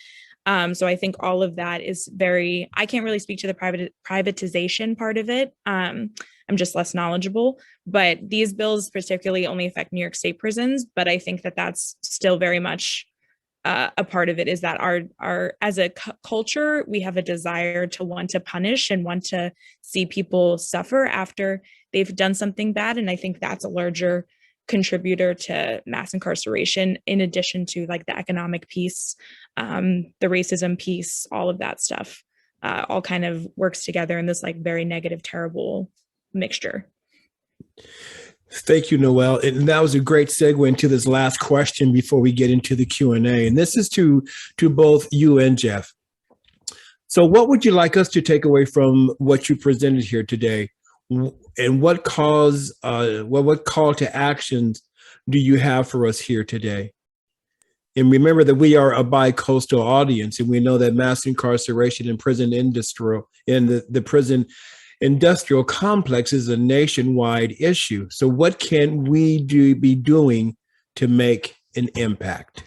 So I think all of that is I can't really speak to the privatization part of it. I'm just less knowledgeable, but these bills particularly only affect New York State prisons. But I think that that's still very much a part of it, is that our as a culture, we have a desire to want to punish and want to see people suffer after they've done something bad. And I think that's a larger contributor to mass incarceration, in addition to like the economic piece, the racism piece, all of that stuff, all kind of works together in this like very negative, terrible mixture.
Thank you, Noel. And that was a great segue into this last question before we get into the Q&A. And this is to both you and Jeff. So what would you like us to take away from what you presented here today? And what call to actions do you have for us here today? And remember that we are a bi-coastal audience, and we know that mass incarceration in prison industry and the prison industrial complex is a nationwide issue. So what can we be doing to make an impact?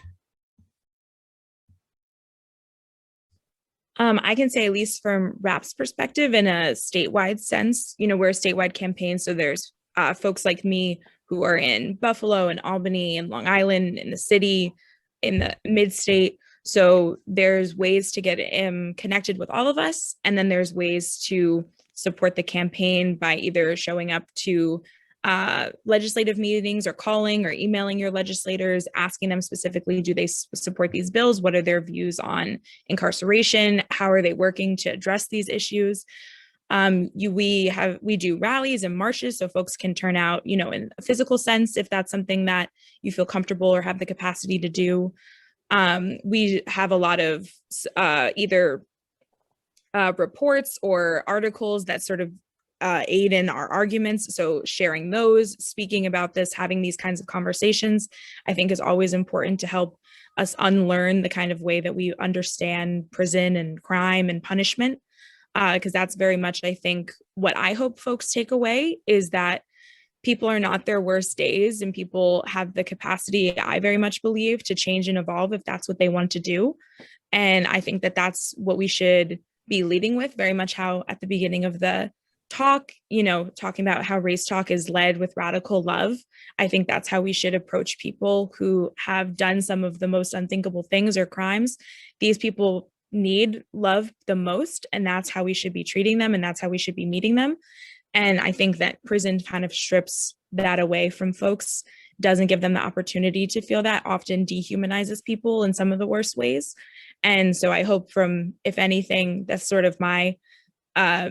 I can say, at least from RAPP's perspective, in a statewide sense, we're a statewide campaign. So there's folks like me who are in Buffalo and Albany and Long Island, in the city, in the mid-state. So there's ways to get connected with all of us. And then there's ways to support the campaign by either showing up to legislative meetings or calling or emailing your legislators, asking them specifically, do they support these bills? What are their views on incarceration? How are they working to address these issues? We do rallies and marches so folks can turn out, in a physical sense, if that's something that you feel comfortable or have the capacity to do. We have a lot of either reports or articles that sort of aid in our arguments. So sharing those, speaking about this, having these kinds of conversations, I think is always important to help us unlearn the kind of way that we understand prison and crime and punishment. Because that's very much, I think, what I hope folks take away is that people are not their worst days, and people have the capacity, I very much believe, to change and evolve if that's what they want to do. And I think that that's what we should be leading with, very much how at the beginning of the talk, talking about how race talk is led with radical love. I think that's how we should approach people who have done some of the most unthinkable things or crimes. These people need love the most, and that's how we should be treating them, and that's how we should be meeting them. And I think that prison kind of strips that away from folks, doesn't give them the opportunity to feel that, often dehumanizes people in some of the worst ways. And so I hope if anything, that's sort of my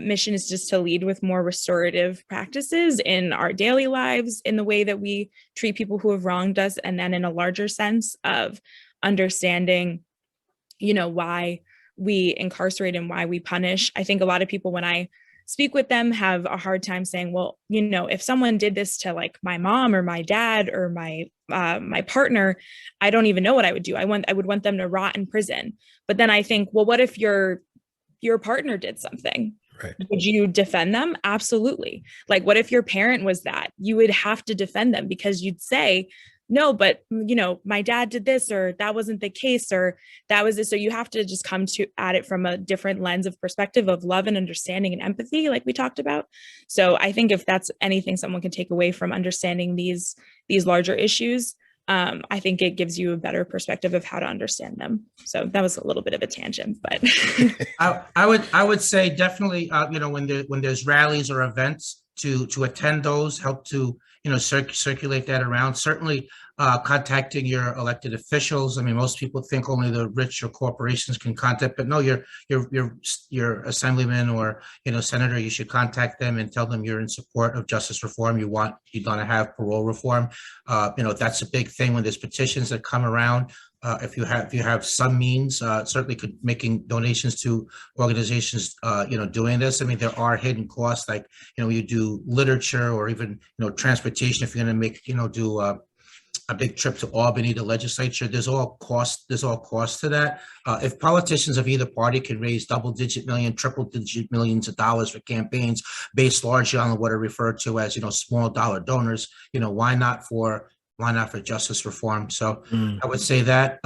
mission, is just to lead with more restorative practices in our daily lives, in the way that we treat people who have wronged us, and then in a larger sense of understanding, why we incarcerate and why we punish. I think a lot of people, when I speak with them, have a hard time saying, well, if someone did this to like my mom or my dad or my partner, I don't even know what I would do. I would want them to rot in prison. But then I think, well, what if your partner did something?
Right.
Would you defend them? Absolutely. Like, what if your parent was that? You would have to defend them, because you'd say, no, but my dad did this, or that wasn't the case, or that was this. So you have to just come at it from a different lens of perspective of love and understanding and empathy, like we talked about. So I think if that's anything someone can take away from understanding these larger issues, I think it gives you a better perspective of how to understand them. So that was a little bit of a tangent, but
I would say definitely, when there's rallies or events, to attend those, help to circulate that around. Certainly, contacting your elected officials. I mean, most people think only the rich or corporations can contact, but no, your assemblyman or senator, you should contact them and tell them you're in support of justice reform. You're going to have parole reform. That's a big thing when there's petitions that come around. If you have some means, certainly making donations to organizations, doing this. I mean, there are hidden costs, like, you do literature or even, transportation. If you're going to make, do a big trip to Albany, the legislature, there's all cost to that. If politicians of either party can raise double-digit million, triple-digit millions of dollars for campaigns based largely on what are referred to as, small dollar donors, why not for justice reform? So I would say that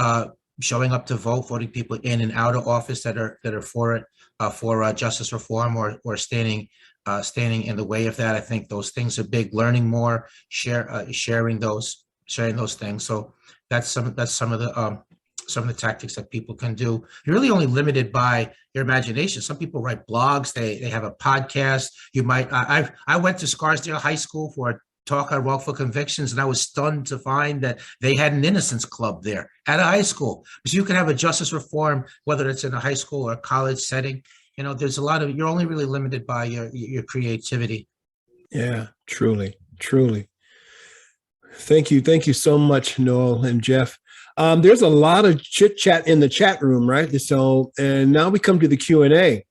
showing up to vote, voting people in and out of office that are for it, for justice reform, or standing in the way of that. I think those things are big. Learning more, sharing those things. So that's some of the tactics that people can do. You're really only limited by your imagination. Some people write blogs. They have a podcast. You might. I went to Scarsdale High School for a talk on wrongful convictions, and I was stunned to find that they had an innocence club there at a high school. So you can have a justice reform, whether it's in a high school or a college setting. There's a lot of, you're only really limited by your creativity.
Yeah, truly. Thank you so much, Noel and Jeff. There's a lot of chit chat in the chat room, right? So, and now we come to the Q&A.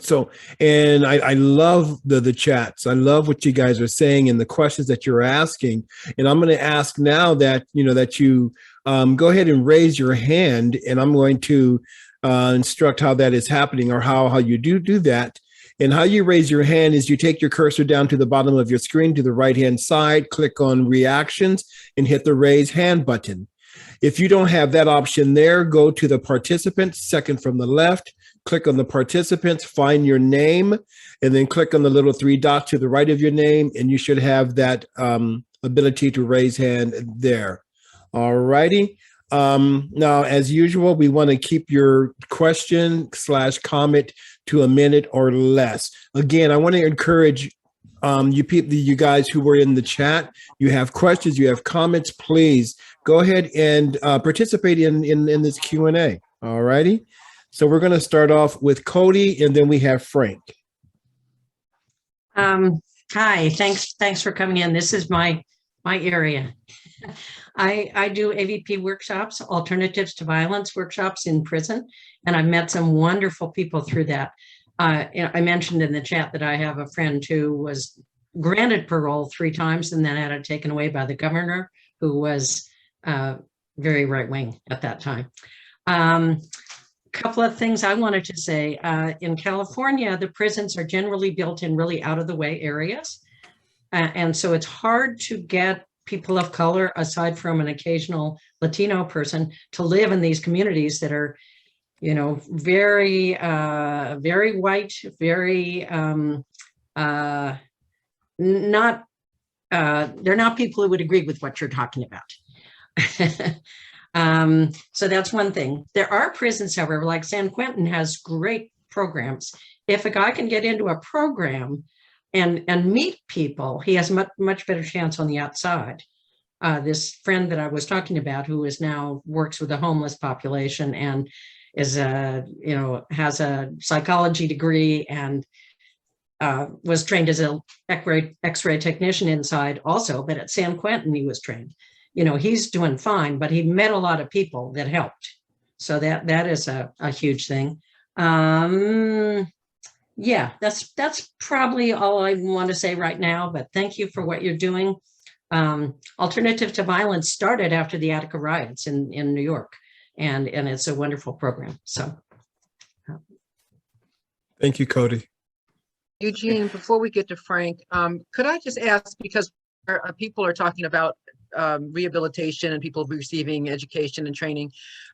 So, and I love the chats. I love what you guys are saying and the questions that you're asking. And I'm going to ask now that, that you go ahead and raise your hand, and I'm going to instruct how that is happening, or how you do that. And how you raise your hand is you take your cursor down to the bottom of your screen to the right-hand side, click on reactions, and hit the raise hand button. If you don't have that option there, go to the participants, second from the left, click on the participants, find your name, and then click on the little three dots to the right of your name, and you should have that ability to raise hand there. All righty. Now, as usual, we want to keep your question/comment to a minute or less. Again, I want to encourage you guys who were in the chat. You have questions, you have comments, please go ahead and participate in this Q&A. All righty. So we're going to start off with Cody, and then we have Frank.
Hi, thanks for coming in. This is my area. I do AVP workshops, alternatives to violence workshops in prison, and I've met some wonderful people through that. I mentioned in the chat that I have a friend who was granted parole 3 times and then had it taken away by the governor, who was very right-wing at that time. Couple of things I wanted to say. In California, the prisons are generally built in really out-of-the-way areas. And so it's hard to get people of color, aside from an occasional Latino person, to live in these communities that are, you know, very, very white, very, they're not people who would agree with what you're talking about. So that's one thing. There are prisons, however, like San Quentin has great programs. If a guy can get into a program and meet people, he has much better chance on the outside. This friend that I was talking about, who is now works with the homeless population and is has a psychology degree and was trained as a X-ray technician inside also, but at San Quentin he was trained. You know, he's doing fine, but he met a lot of people that helped. So that is a huge thing. Yeah, that's probably all I want to say right now, but thank you for what you're doing. Alternative to Violence started after the Attica riots in New York, and it's a wonderful program. So
Thank you, Cody.
Eugene, before we get to Frank, could I just ask, because people are talking about rehabilitation and people receiving education and training.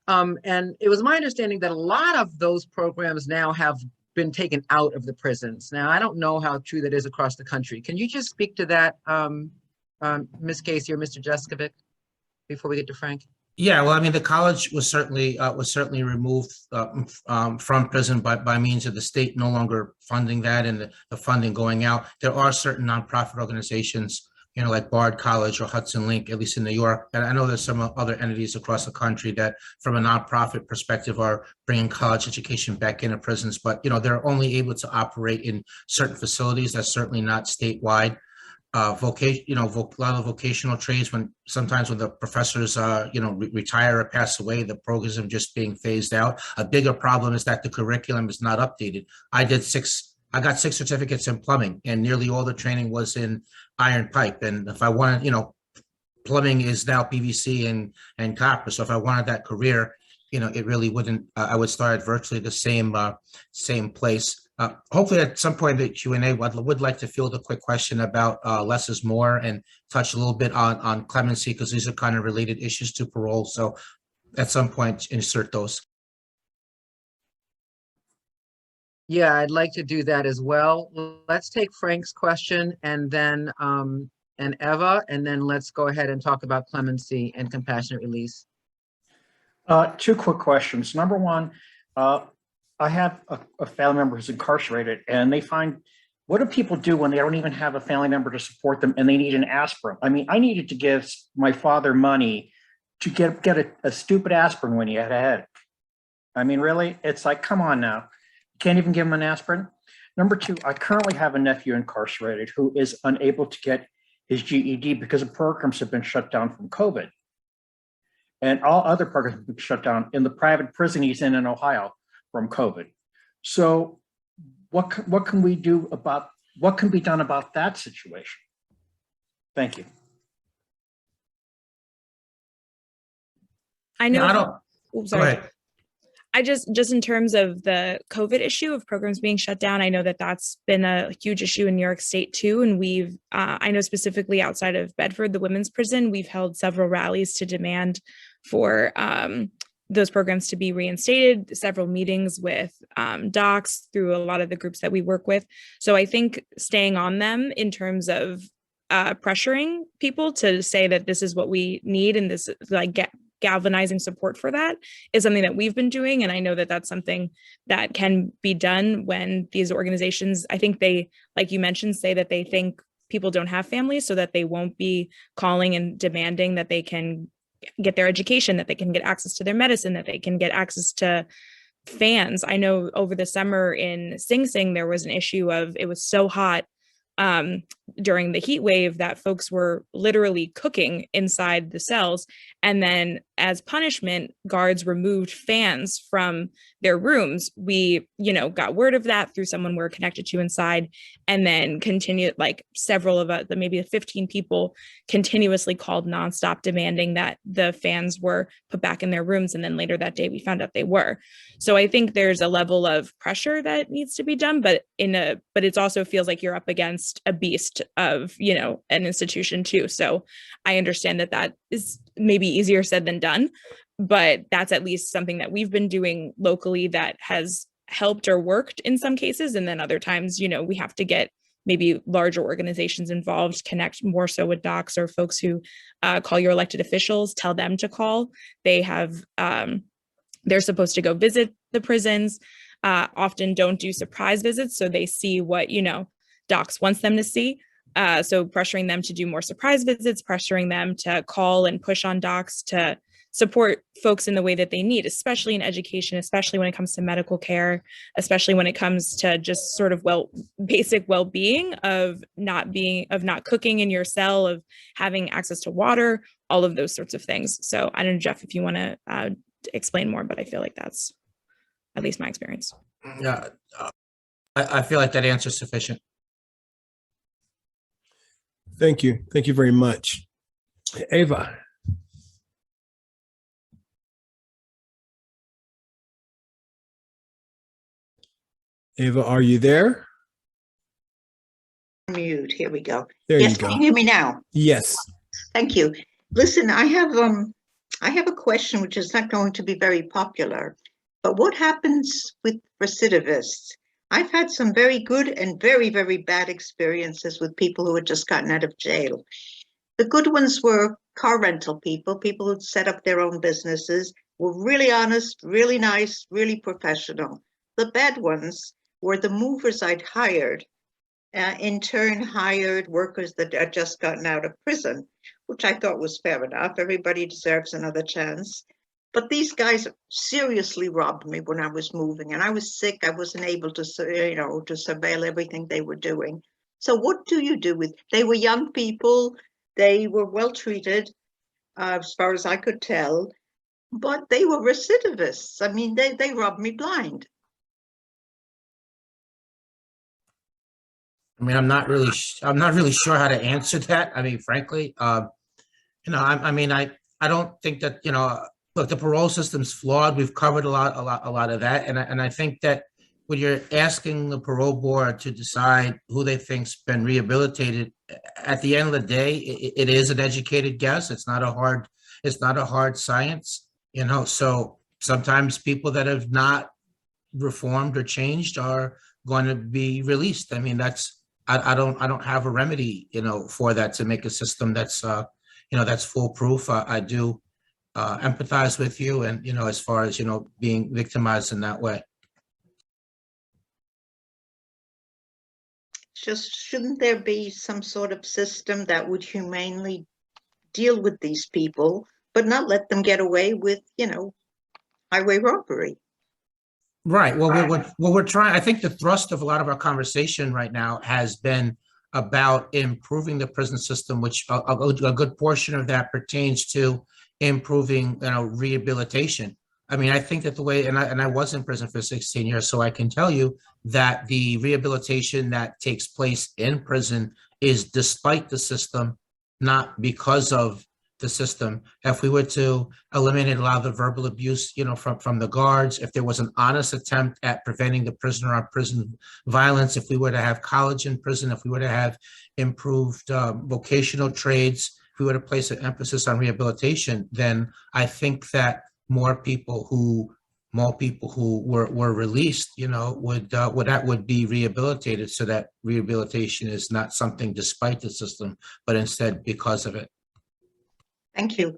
And it was my understanding that a lot of those programs now have been taken out of the prisons. Now, I don't know how true that is across the country. Can you just speak to that, Ms. Casey or Mr. Deskovic, before we get to Frank?
Yeah, well, I mean, the college was certainly removed from prison by means of the state no longer funding that and the funding going out. There are certain nonprofit organizations, you know, like Bard College or Hudson Link, at least in New York. And I know there's some other entities across the country that from a nonprofit perspective are bringing college education back into prisons, but, you know, they're only able to operate in certain facilities. That's certainly not statewide. A lot of vocational trades, sometimes when the professors, retire or pass away, the programs are just being phased out. A bigger problem is that the curriculum is not updated. I got 6 certificates in plumbing, and nearly all the training was in iron pipe. And if I wanted, plumbing is now PVC and copper. So if I wanted that career, it really wouldn't. I would start at virtually the same place. Hopefully, at some point in the Q&A, I would like to field a quick question about less is more and touch a little bit on clemency, because these are kind of related issues to parole. So at some point, insert those.
Yeah, I'd like to do that as well. Let's take Frank's question and then and Eva, and then let's go ahead and talk about clemency and compassionate release.
2 quick questions. Number one, I have a family member who's incarcerated, and they find, what do people do when they don't even have a family member to support them and they need an aspirin? I mean, I needed to give my father money to get a stupid aspirin when he had a headache. I mean, really? It's like, come on now. You can't even give him an aspirin? Number 2, I currently have a nephew incarcerated who is unable to get his GED because the programs have been shut down from COVID. And all other programs have been shut down in the private prison he's in Ohio from COVID. So what can we do about, what can be done about that situation? Thank you.
I know.
Yeah, I don't.
Oops, sorry.
Go ahead.
I just in terms of the COVID issue of programs being shut down, I know that that's been a huge issue in New York State too. And we've, I know specifically outside of Bedford, the women's prison, we've held several rallies to demand for those programs to be reinstated, several meetings with docs through a lot of the groups that we work with. So I think staying on them in terms of pressuring people to say that this is what we need and this, like, galvanizing support for that is something that we've been doing. And I know that that's something that can be done when these organizations, I think they, like you mentioned, say that they think people don't have families, so that they won't be calling and demanding that they can get their education, that they can get access to their medicine, that they can get access to fans. I know over the summer in Sing Sing, there was an issue of, it was so hot during the heat wave that folks were literally cooking inside the cells. And then as punishment, guards removed fans from their rooms. We, got word of that through someone we're connected to inside, and then continued, like several of us, maybe 15 people continuously called nonstop demanding that the fans were put back in their rooms. And then later that day we found out they were. So I think there's a level of pressure that needs to be done, but it also feels like you're up against a beast of, an institution too. So I understand that that is maybe easier said than done, but that's at least something that we've been doing locally that has helped or worked in some cases. And then other times, we have to get maybe larger organizations involved, connect more so with docs or folks who call your elected officials, tell them to call. They have, they're supposed to go visit the prisons, often don't do surprise visits. So they see what, docs wants them to see. So pressuring them to do more surprise visits, pressuring them to call and push on docs to support folks in the way that they need, especially in education, especially when it comes to medical care, especially when it comes to just sort of basic well-being of not cooking in your cell, of having access to water, all of those sorts of things. So I don't know, Jeff, if you want to explain more, but I feel like that's at least my experience.
Yeah, I feel like that answer is sufficient.
Thank you. Thank you very much. Ava. Ava, are you there?
Mute. Here we go.
There
Yes,
you go.
can you hear me now?
Yes.
Thank you. Listen, I have a question which is not going to be very popular, but what happens with recidivists? I've had some very good and very, very bad experiences with people who had just gotten out of jail. The good ones were car rental people who'd set up their own businesses, were really honest, really nice, really professional. The bad ones were the movers I'd hired, in turn hired workers that had just gotten out of prison, which I thought was fair enough. Everybody deserves another chance. But these guys seriously robbed me when I was moving, and I was sick. I wasn't able to, to surveil everything they were doing. So what do you do with, they were young people, they were well treated, as far as I could tell, but they were recidivists. I mean, they robbed me blind.
I mean, I'm not really sure how to answer that. I mean, frankly, I don't think that, look, the parole system's flawed. We've covered a lot of that. And I think that when you're asking the parole board to decide who they think's been rehabilitated, at the end of the day, it is an educated guess. It's not a hard science, so sometimes people that have not reformed or changed are going to be released. I mean, I don't have a remedy, for that, to make a system that's, that's foolproof. I do empathize with you, and, as far as, being victimized in that way.
Just shouldn't there be some sort of system that would humanely deal with these people, but not let them get away with, highway robbery?
Right. Well, we're trying. I think the thrust of a lot of our conversation right now has been about improving the prison system, which a good portion of that pertains to improving, rehabilitation. I mean, I think that the way, and I was in prison for 16 years, so I can tell you that the rehabilitation that takes place in prison is despite the system, not because of the system. If we were to eliminate a lot of the verbal abuse, from the guards, if there was an honest attempt at preventing the prisoner on prison violence, if we were to have college in prison, if we were to have improved vocational trades, if we were to place an emphasis on rehabilitation, then I think that more people who were released, would be rehabilitated, so that rehabilitation is not something despite the system, but instead because of it.
Thank you.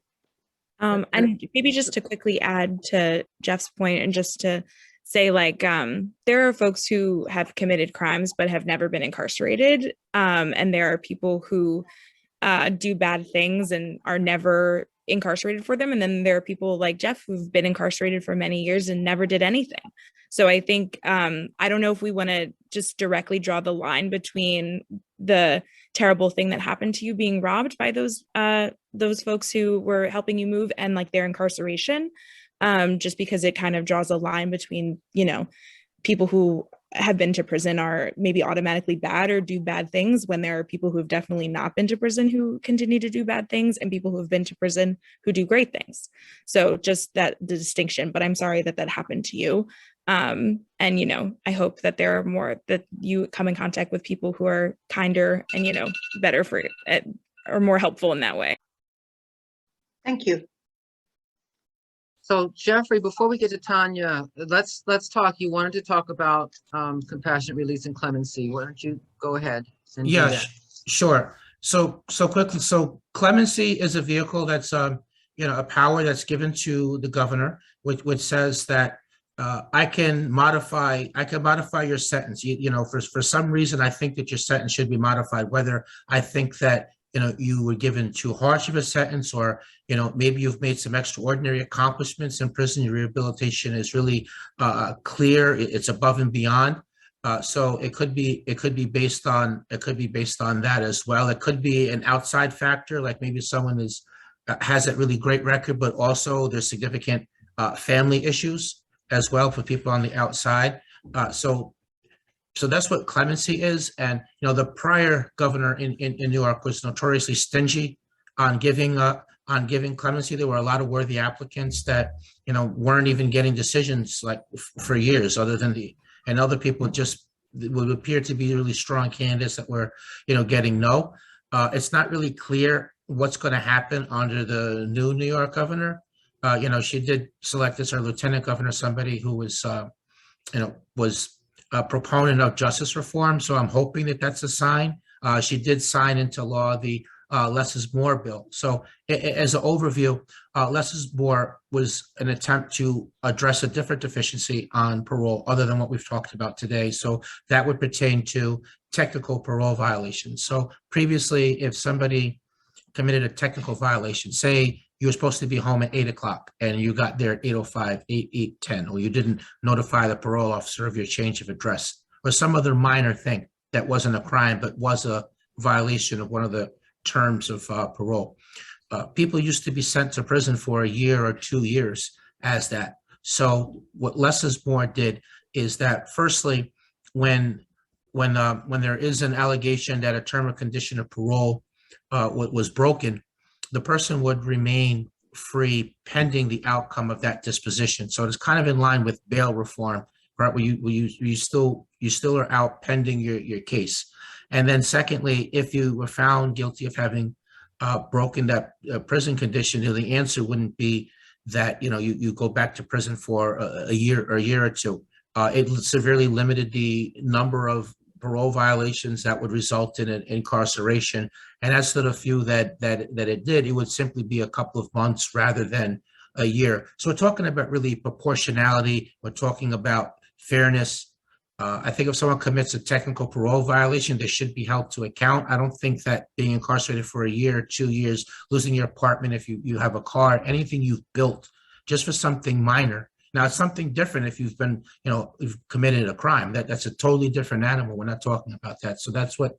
And maybe just to quickly add to Jeff's point, and just to say, like, there are folks who have committed crimes but have never been incarcerated. And there are people who do bad things and are never incarcerated for them. And then there are people like Jeff who've been incarcerated for many years and never did anything. So I think, I don't know if we want to just directly draw the line between the terrible thing that happened to you being robbed by those folks who were helping you move and like their incarceration, just because it kind of draws a line between, people who have been to prison are maybe automatically bad or do bad things, when there are people who have definitely not been to prison who continue to do bad things, and people who have been to prison who do great things. So just that, the distinction. But I'm sorry that happened to you. And I hope that there are more, that you come in contact with people who are kinder and better for it, or more helpful in that way.
Thank you.
So Jeffrey, before we get to Tanya, let's talk. You wanted to talk about compassionate release and clemency. Why don't you go ahead and do
Yeah,
that?
sure. So quickly, so clemency is a vehicle that's a power that's given to the governor, which says that I can modify your sentence. For some reason, I think that your sentence should be modified, whether I think that you were given too harsh of a sentence, or maybe you've made some extraordinary accomplishments in prison. Your rehabilitation is really clear. It's above and beyond. So it could be based on that as well. It could be an outside factor, like maybe someone has a really great record, but also there's significant family issues as well for people on the outside. So that's what clemency is. And the prior governor in New York was notoriously stingy on giving clemency. There were a lot of worthy applicants that weren't even getting decisions like for years, and other people just would appear to be really strong candidates that were getting no. It's not really clear what's going to happen under the new New York governor. She did select as her lieutenant governor somebody who was a proponent of justice reform. So I'm hoping that that's a sign. She did sign into law the less is more bill. So as an overview, less is more was an attempt to address a different deficiency on parole other than what we've talked about today. So that would pertain to technical parole violations. So previously, if somebody committed a technical violation, say you were supposed to be home at 8 o'clock and you got there at 8:05, 8:10, or you didn't notify the parole officer of your change of address, or some other minor thing that wasn't a crime but was a violation of one of the terms of parole. People used to be sent to prison for a year or 2 years as that. So what less is more did is that, firstly, when there is an allegation that a term or condition of parole was broken, the person would remain free pending the outcome of that disposition. So it's kind of in line with bail reform, right? Where you still are out pending your case. And then secondly, if you were found guilty of having broken that prison condition, the answer wouldn't be that you go back to prison for a year or two. It severely limited the number of parole violations that would result in an incarceration. And as to the few that it did, it would simply be a couple of months rather than a year. So we're talking about really proportionality. We're talking about fairness. I think if someone commits a technical parole violation, they should be held to account. I don't think that being incarcerated for a year or 2 years, losing your apartment if you have a car, anything you've built just for something minor. Now, it's something different if you've been, you've committed a crime. That's a totally different animal. We're not talking about that. So that's what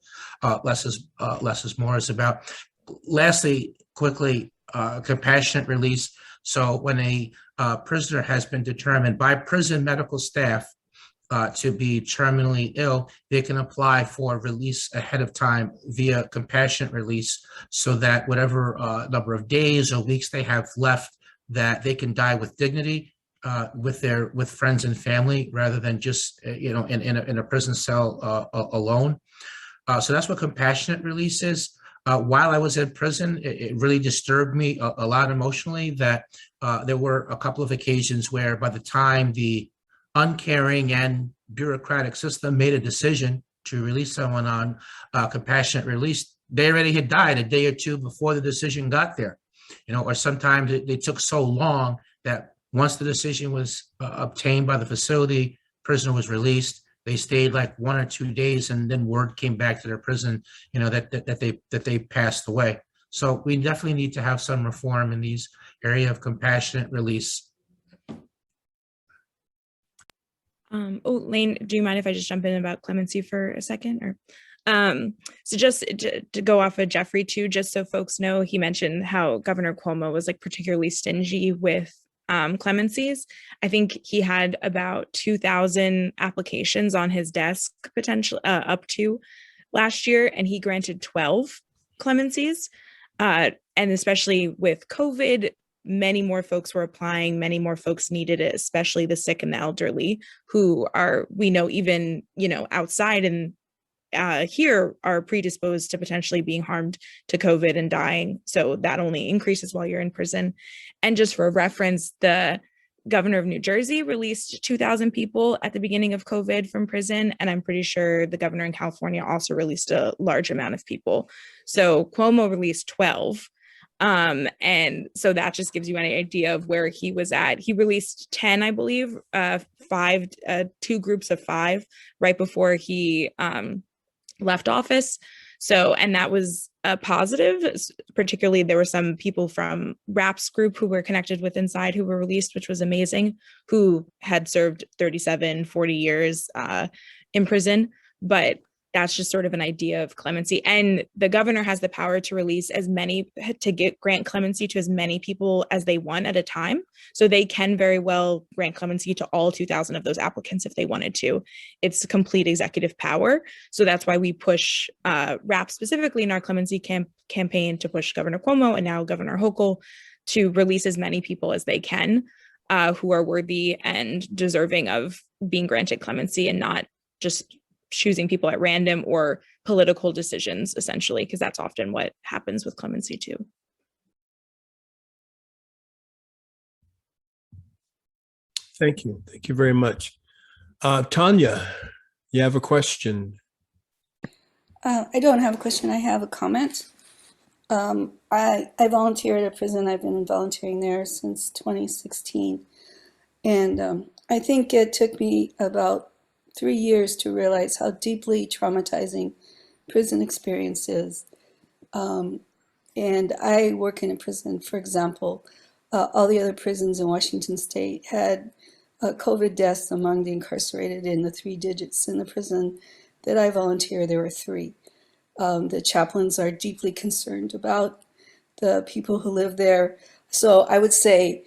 less is more is about. Lastly, quickly, compassionate release. So when a prisoner has been determined by prison medical staff to be terminally ill, they can apply for release ahead of time via compassionate release, so that whatever number of days or weeks they have left, that they can die with dignity, with friends and family, rather than just in a prison cell alone. So that's what compassionate release is. While I was in prison, it really disturbed me a lot emotionally that there were a couple of occasions where by the time the uncaring and bureaucratic system made a decision to release someone on compassionate release, they already had died a day or two before the decision got there. or sometimes they took so long that once the decision was obtained by the facility, prisoner was released. They stayed like 1 or 2 days, and then word came back to their prison, that they passed away. So we definitely need to have some reform in these area of compassionate release.
Lane, do you mind if I just jump in about clemency for a second? Or so just to go off of Jeffrey too, just so folks know, he mentioned how Governor Cuomo was like particularly stingy with clemencies. I think he had about 2,000 applications on his desk potentially up to last year, and he granted 12 clemencies. And especially with COVID, many more folks were applying, many more folks needed it, especially the sick and the elderly, who are, we know, even, outside and here are predisposed to potentially being harmed to COVID and dying. So that only increases while you're in prison. And just for reference, the governor of New Jersey released 2,000 people at the beginning of COVID from prison. And I'm pretty sure the governor in California also released a large amount of people. So Cuomo released 12. And so that just gives you an idea of where he was at. He released 10, I believe, 2 groups of 5 right before he left office. So, and that was a positive. Particularly, there were some people from R.A.P.P's group who were connected with Inside who were released, which was amazing, who had served 37, 40 years in prison. But that's just sort of an idea of clemency. And the governor has the power to release grant clemency to as many people as they want at a time. So they can very well grant clemency to all 2,000 of those applicants if they wanted to. It's complete executive power. So that's why we push R.A.P.P specifically in our clemency campaign to push Governor Cuomo and now Governor Hochul to release as many people as they can who are worthy and deserving of being granted clemency, and not just choosing people at random or political decisions, essentially, because that's often what happens with clemency too.
Thank you. Thank you very much. Tanya, you have a question?
I don't have a question. I have a comment. I volunteer at a prison. I've been volunteering there since 2016. And I think it took me about 3 years to realize how deeply traumatizing prison experience is. And I work in a prison, for example, all the other prisons in Washington State had COVID deaths among the incarcerated in the 3 digits. In the prison that I volunteer, there were 3. The chaplains are deeply concerned about the people who live there. So I would say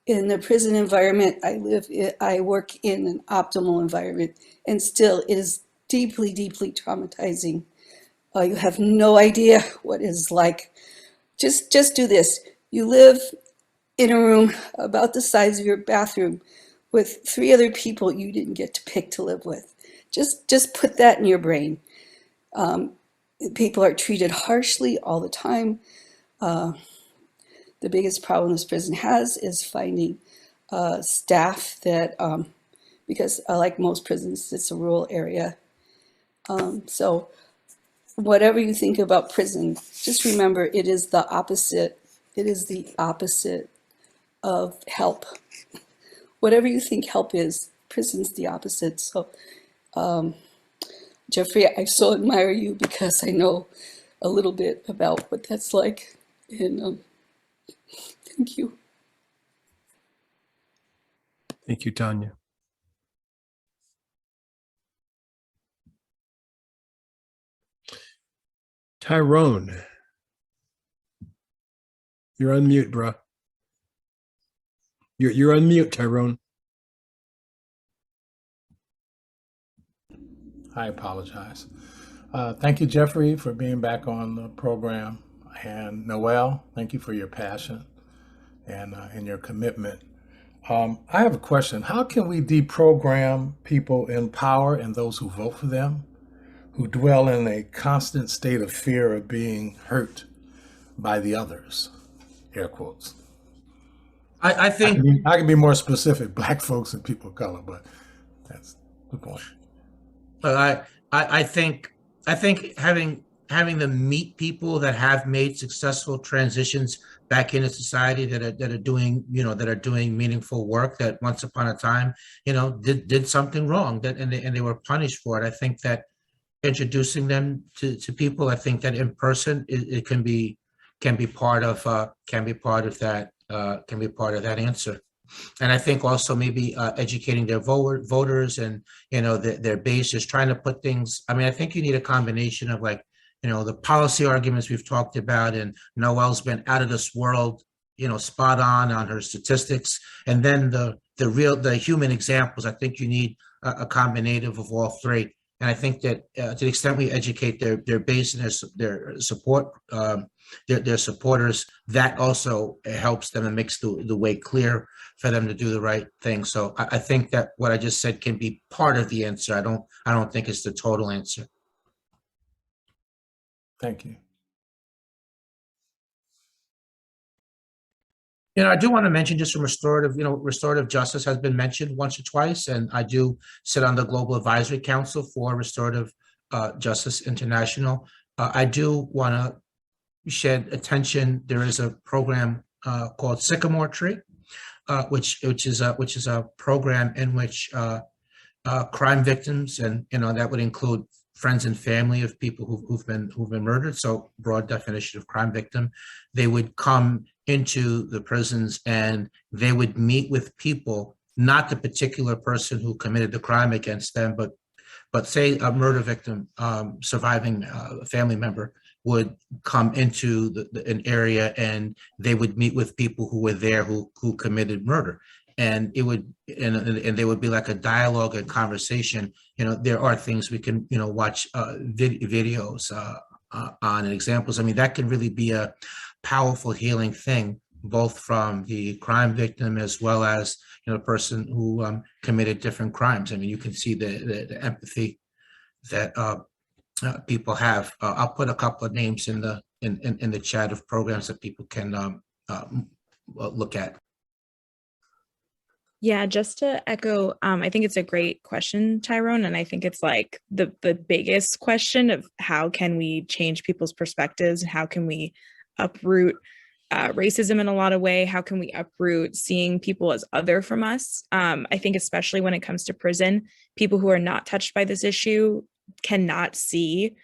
in the prison environment I work in an optimal environment, and still it is deeply, deeply traumatizing. You have no idea what it's like. Just do this. You live in a room about the size of your bathroom with 3 other people you didn't get to pick to live with. Just put that in your brain. People are treated harshly all the time. The biggest problem this prison has is finding staff that, because like most prisons, it's a rural area. So whatever you think about prison, just remember it is the opposite. It is the opposite of help. Whatever you think help is, prison's the opposite. So Jeffrey, I so admire you because I know a little bit about what that's like. And thank you.
Thank you, Tanya. Tyrone, you're on mute, bro. You're on mute, Tyrone.
I apologize. Thank you, Jeffrey, for being back on the program. And Noel, thank you for your passion and your commitment. I have a question. How can we deprogram people in power and those who vote for them, who dwell in a constant state of fear of being hurt by the others? Air quotes.
I think
I can be more specific, Black folks and people of color, but that's the point.
I think having having them meet people that have made successful transitions back into society, that are doing, that are doing meaningful work, that once upon a time, did something wrong, and they were punished for it. I think that introducing them to people, I think that in person, it can be part of that answer. And I think also maybe educating their voters and, their base, just trying to put things, I mean, I think you need a combination of, like, the policy arguments we've talked about, and Noel's been out of this world, spot on her statistics. And then the human examples. I think you need a combination of all three. And I think that to the extent we educate their base and their support, their supporters, that also helps them and makes the way clear for them to do the right thing. So I think that what I just said can be part of the answer. I don't think it's the total answer.
Thank you.
I do want to mention just from restorative justice has been mentioned once or twice, and I do sit on the Global Advisory Council for Restorative Justice International. I do want to shed attention. There is a program called Sycamore Tree, which is a program in which crime victims, and that would include friends and family of people who've been murdered. So broad definition of crime victim. They would come into the prisons and they would meet with people, not the particular person who committed the crime against them, but say a murder victim, surviving family member would come into an area, and they would meet with people who were there who committed murder. And it would, and there would be like a dialogue and conversation. There are things we can, watch videos on, and examples. I mean, that can really be a powerful healing thing, both from the crime victim as well as, the person who committed different crimes. I mean, you can see the empathy that people have. I'll put a couple of names in the chat of programs that people can look at.
Yeah, just to echo, I think it's a great question, Tyrone. And I think it's like the biggest question of how can we change people's perspectives, and how can we uproot racism in a lot of way? How can we uproot seeing people as other from us? I think especially when it comes to prison, people who are not touched by this issue cannot see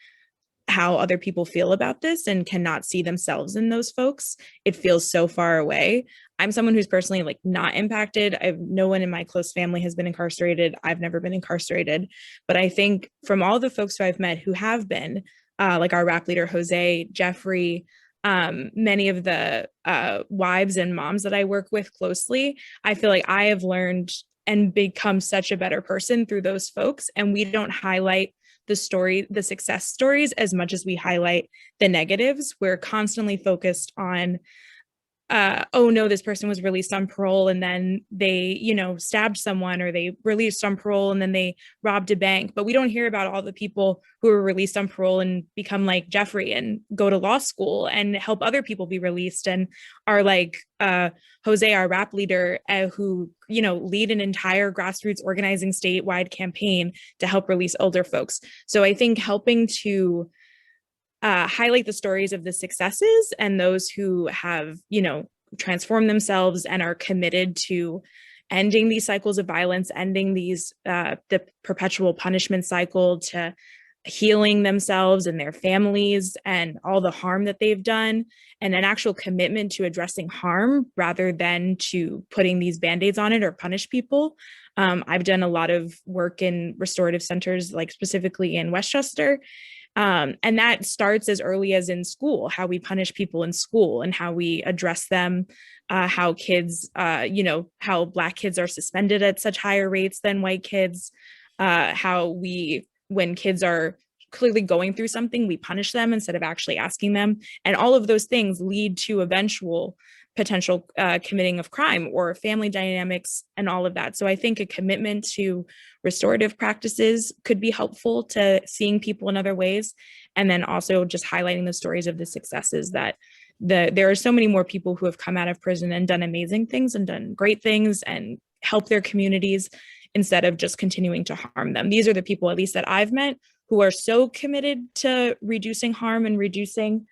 how other people feel about this and cannot see themselves in those folks. It feels so far away. I'm someone who's personally like not impacted. No one in my close family has been incarcerated. I've never been incarcerated. But I think from all the folks who I've met who have been, like our RAPP leader, Jose, Jeffrey, many of the wives and moms that I work with closely, I feel like I have learned and become such a better person through those folks. And we don't highlight the success stories as much as we highlight the negatives. We're constantly focused on, oh no, this person was released on parole and then they, stabbed someone, or they released on parole and then they robbed a bank. But we don't hear about all the people who were released on parole and become like Jeffrey and go to law school and help other people be released, and are like Jose, our RAPP leader, who, lead an entire grassroots organizing statewide campaign to help release older folks. So I think helping to highlight the stories of the successes and those who have, transformed themselves and are committed to ending these cycles of violence, ending these the perpetual punishment cycle, to healing themselves and their families and all the harm that they've done, and an actual commitment to addressing harm rather than to putting these band-aids on it or punish people. I've done a lot of work in restorative centers, like specifically in Westchester. And that starts as early as in school, how we punish people in school and how we address them, how kids, how Black kids are suspended at such higher rates than white kids, how we, when kids are clearly going through something, we punish them instead of actually asking them. And all of those things lead to eventual potential committing of crime or family dynamics and all of that. So I think a commitment to restorative practices could be helpful to seeing people in other ways. And then also just highlighting the stories of the successes, that there are so many more people who have come out of prison and done amazing things and done great things and helped their communities instead of just continuing to harm them. These are the people, at least that I've met, who are so committed to reducing harm and reducing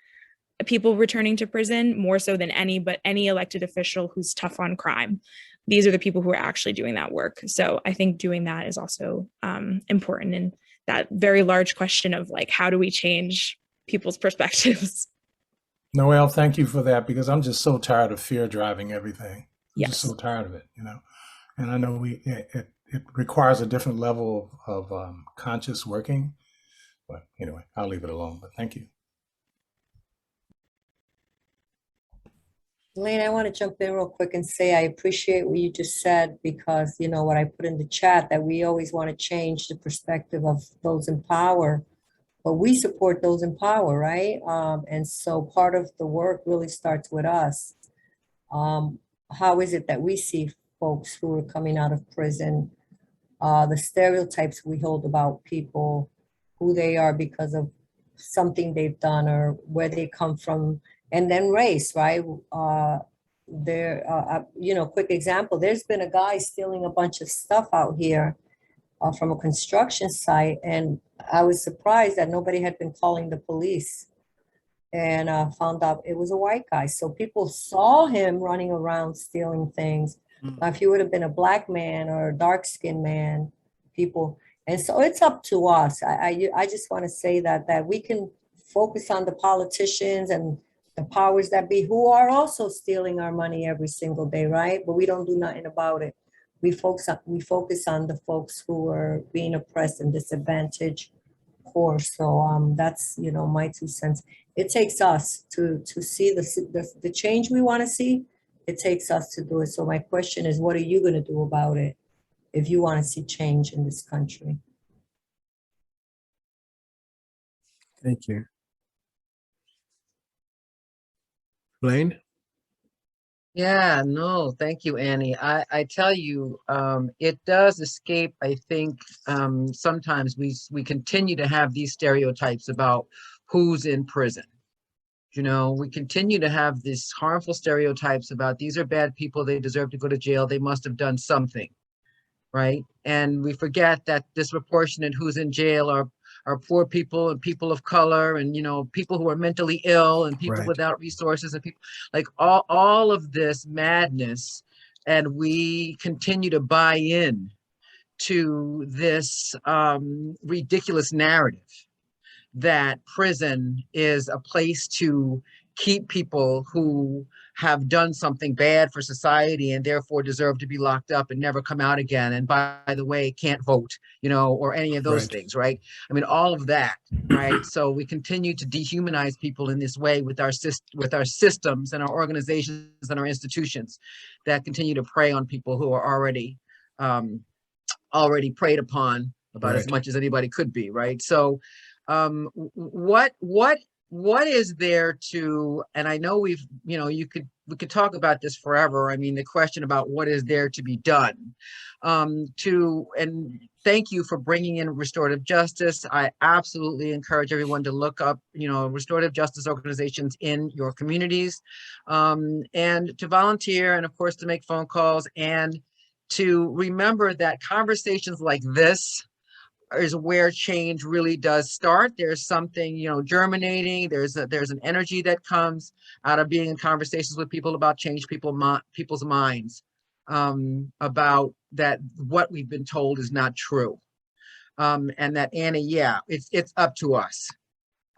people returning to prison, more so than any elected official who's tough on crime. These are the people who are actually doing that work. So I think doing that is also important in that very large question of like, how do we change people's perspectives?
Noel, thank you for that, because I'm just so tired of fear driving everything. I'm just
Yes.
so tired of it, And I know it requires a different level of conscious working. But anyway, I'll leave it alone. But thank you.
Elaine, I want to jump in real quick and say I appreciate what you just said, because what I put in the chat, that we always want to change the perspective of those in power, but we support those in power, right? And so part of the work really starts with us. How is it that we see folks who are coming out of prison, the stereotypes we hold about people, who they are because of something they've done or where they come from, and then race, right? Quick example, there's been a guy stealing a bunch of stuff out here from a construction site, and I was surprised that nobody had been calling the police, and found out it was a white guy. So people saw him running around stealing things. Now, if he would have been a black man or a dark-skinned man, people, and so it's up to us. I just want to say that we can focus on the politicians and the powers that be, who are also stealing our money every single day, right? But we don't do nothing about it. We focus on the folks who are being oppressed and disadvantaged, of course. So that's my 2 cents. It takes us to see the change we want to see. It takes us to do it. So my question is, what are you going to do about it if you want to see change in this country?
Thank you. Blaine?
Yeah, no, thank you, Annie. I tell you, it does escape, I think, sometimes we continue to have these stereotypes about who's in prison. We continue to have these harmful stereotypes about these are bad people, they deserve to go to jail, they must have done something, right? And we forget that disproportionate who's in jail are poor people and people of color and people who are mentally ill and people
Right.
without resources and people like all of this madness, and we continue to buy in to this ridiculous narrative that prison is a place to keep people who have done something bad for society and therefore deserve to be locked up and never come out again. And by the way, can't vote, or any of those
Right.
things, right? I mean, all of that, right? So we continue to dehumanize people in this way with our systems and our organizations and our institutions that continue to prey on people who are already preyed upon about as
Right.
much as anybody could be, right? So what is there to, and I know we could talk about this forever. I mean, the question about what is there to be done, and thank you for bringing in restorative justice. I absolutely encourage everyone to look up, restorative justice organizations in your communities, and to volunteer, and of course to make phone calls, and to remember that conversations like this is where change really does start. There's something, germinating. There's an energy that comes out of being in conversations with people about change people's minds, about that what we've been told is not true. And that, Annie, yeah, it's up to us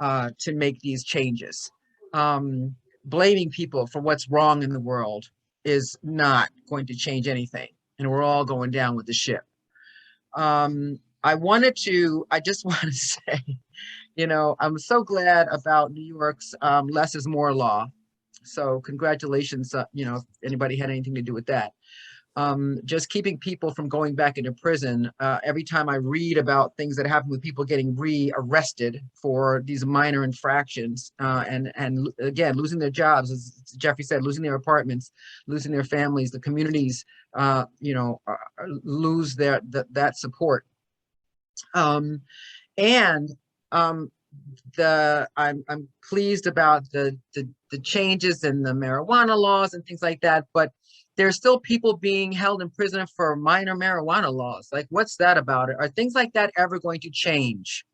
to make these changes. Blaming people for what's wrong in the world is not going to change anything, and we're all going down with the ship. I just want to say, I'm so glad about New York's less is more law. So congratulations, if anybody had anything to do with that. Just keeping people from going back into prison. Every time I read about things that happen with people getting re-arrested for these minor infractions, and again, losing their jobs, as Jeffrey said, losing their apartments, losing their families, the communities, lose that support. I'm pleased about the changes in the marijuana laws and things like that, but there's still people being held in prison for minor marijuana laws. Like, what's that about? Are things like that ever going to change?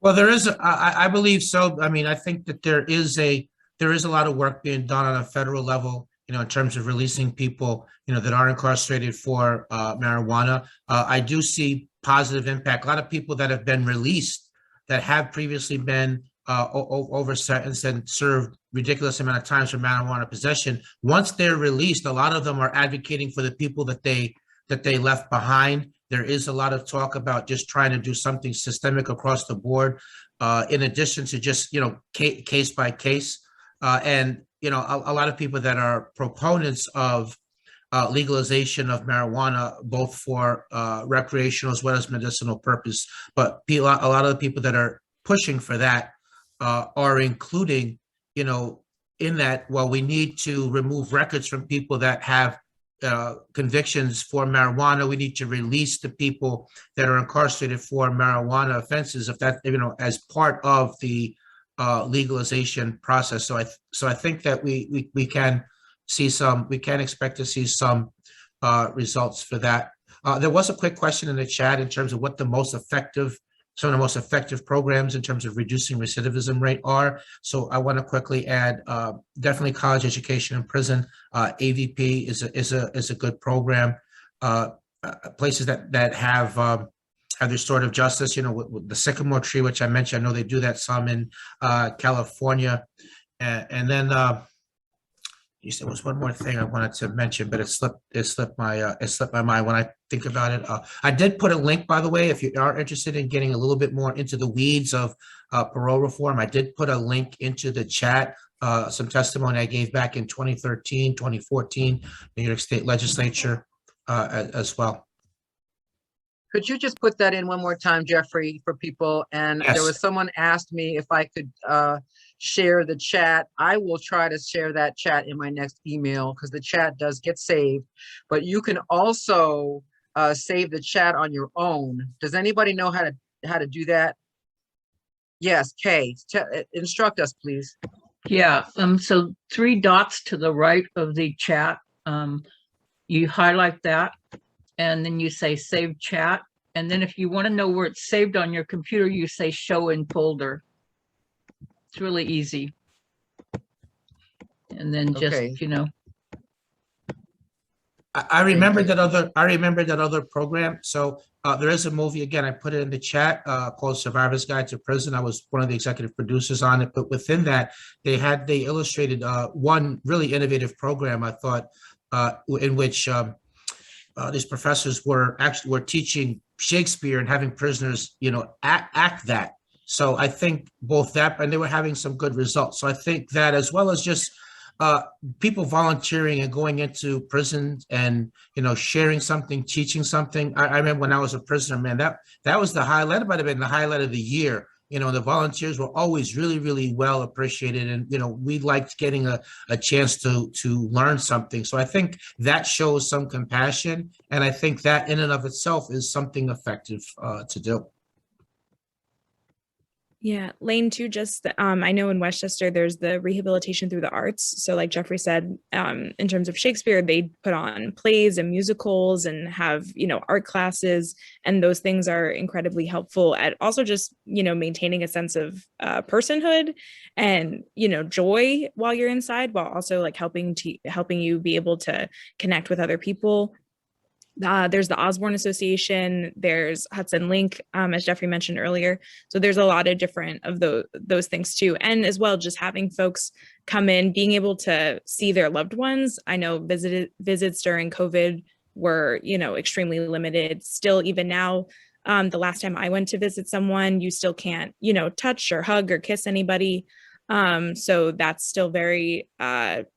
Well, I believe so. I mean, I think that there is a lot of work being done on a federal level, in terms of releasing people, that are incarcerated for marijuana. I do see positive impact. A lot of people that have been released that have previously been over sentenced and served ridiculous amount of times for marijuana possession. Once they're released, a lot of them are advocating for the people that they left behind. There is a lot of talk about just trying to do something systemic across the board, in addition to just, case by case. And, a lot of people that are proponents of legalization of marijuana, both for recreational as well as medicinal purpose. But a lot of the people that are pushing for that are including, in that, well, we need to remove records from people that have convictions for marijuana. We need to release the people that are incarcerated for marijuana offenses, if that, as part of the legalization process. So I think that we can expect to see some results for that. There was a quick question in the chat in terms of what some of the most effective programs in terms of reducing recidivism rate are. So I want to quickly add, definitely college education in prison. AVP is a good program. Places that have restorative justice, with the sycamore tree, which I mentioned, I know they do that some in California. And then there was one more thing I wanted to mention, but it slipped my mind when I think about it. I did put a link, by the way, if you are interested in getting a little bit more into the weeds of parole reform. I did put a link into the chat, some testimony I gave back in 2013, 2014, New York State Legislature as well.
Could you just put that in one more time, Jeffrey, for people? And
Yes.
There was someone asked me if I could share the chat. I will try to share that chat in my next email because the chat does get saved. But you can also save the chat on your own. Does anybody know how to do that? Yes, Kay, instruct us, please.
Yeah, so 3 dots to the right of the chat, you highlight that, and then you say save chat. And then if you want to know where it's saved on your computer, you say show in folder. It's really easy. And then just,
Okay.
I remember that other program. So there is a movie, again, I put it in the chat, called Survivor's Guide to Prison. I was one of the executive producers on it, but within that, they illustrated one really innovative program, I thought, in which these professors were teaching Shakespeare and having prisoners, act that. So I think both that, and they were having some good results. So I think that, as well as just people volunteering and going into prisons and, sharing something, teaching something. I remember when I was a prisoner, man, that was the highlight. That might have been the highlight of the year. The volunteers were always really, really well appreciated. And, we liked getting a chance to learn something. So I think that shows some compassion. And I think that in and of itself is something effective to do.
Yeah, Lane too, just I know in Westchester, there's the rehabilitation through the arts. So like Jeffrey said, in terms of Shakespeare, they put on plays and musicals and have, art classes. And those things are incredibly helpful at also just, maintaining a sense of personhood and, joy while you're inside, while also like helping you be able to connect with other people. There's the Osborne Association, there's Hudson Link, as Jeffrey mentioned earlier. So there's a lot of different of those things too. And as well, just having folks come in, being able to see their loved ones. I know visits during COVID were, extremely limited. Still, even now, the last time I went to visit someone, you still can't, touch or hug or kiss anybody. So that's still very